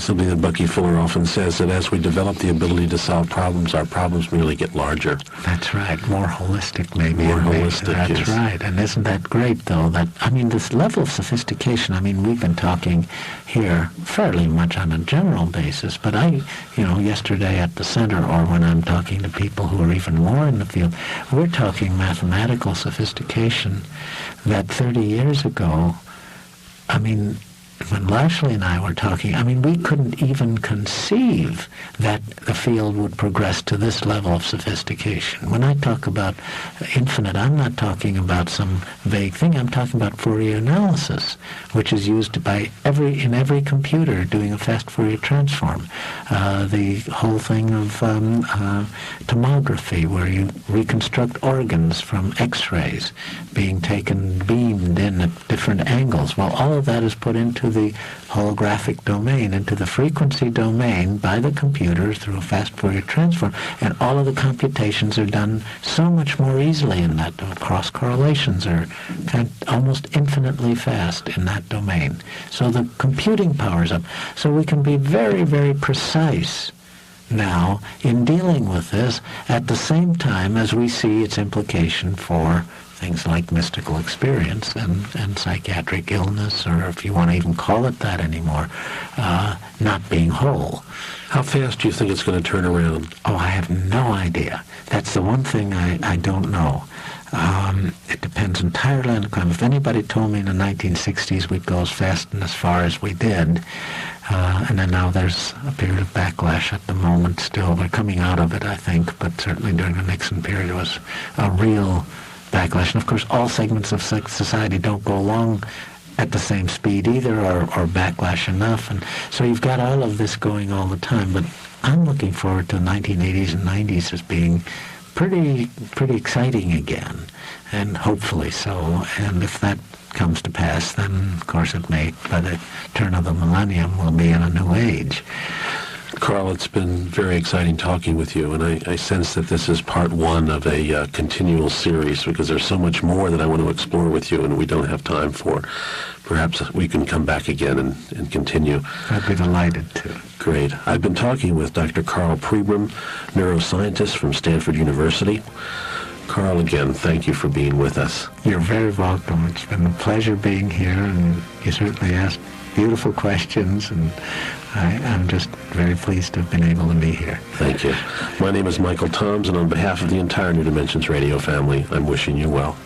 B: something that Bucky Fuller often says, that as we develop the ability to solve problems, our problems merely get larger.
C: That's right. More holistic, maybe.
B: More holistic,
C: That's
B: yes.
C: right. And isn't that great, though? That, I mean, this level of sophistication, I mean, we've been talking here fairly much on a general basis, but yesterday at the center, or when I'm talking to people who are even more in the field, we're talking mathematical sophistication that 30 years ago, I mean, when Lashley and I were talking, I mean, we couldn't even conceive that the field would progress to this level of sophistication. When I talk about infinite, I'm not talking about some vague thing. I'm talking about Fourier analysis, which is used in every computer doing a fast Fourier transform. The whole thing of tomography, where you reconstruct organs from X-rays being beamed in at different angles. Well, all of that is put into the holographic domain, into the frequency domain by the computer through a fast Fourier transform, and all of the computations are done so much more easily in that. Cross correlations are almost infinitely fast in that domain. So the computing power is up. So we can be very, very precise now in dealing with this at the same time as we see its implication for things like mystical experience and psychiatric illness, or if you want to even call it that anymore, not being whole.
B: How fast do you think it's going to turn around?
C: Oh, I have no idea. That's the one thing I don't know. It depends entirely on the climate. If anybody told me in the 1960s we'd go as fast and as far as we did, and then now there's a period of backlash at the moment still. We're coming out of it, I think, but certainly during the Nixon period it was a real backlash. And of course all segments of society don't go along at the same speed either, or backlash enough. And so you've got all of this going all the time. But I'm looking forward to the 1980s and 90s as being pretty exciting again, and hopefully so. And if that comes to pass, then of course it may, by the turn of the millennium, we'll be in a new age.
B: Of Karl, it's been very exciting talking with you, and I sense that this is part one of a continual series, because there's so much more that I want to explore with you and we don't have time for. Perhaps we can come back again and continue.
C: I'd be delighted to.
B: Great. I've been talking with Dr. Karl Pribram, neuroscientist from Stanford University. Karl, again, thank you for being with us.
C: You're very welcome. It's been a pleasure being here, and you certainly asked beautiful questions, and I'm just very pleased to have been able to be here.
B: Thank you. My name is Michael Toms, and on behalf of the entire New Dimensions radio family, I'm wishing you well.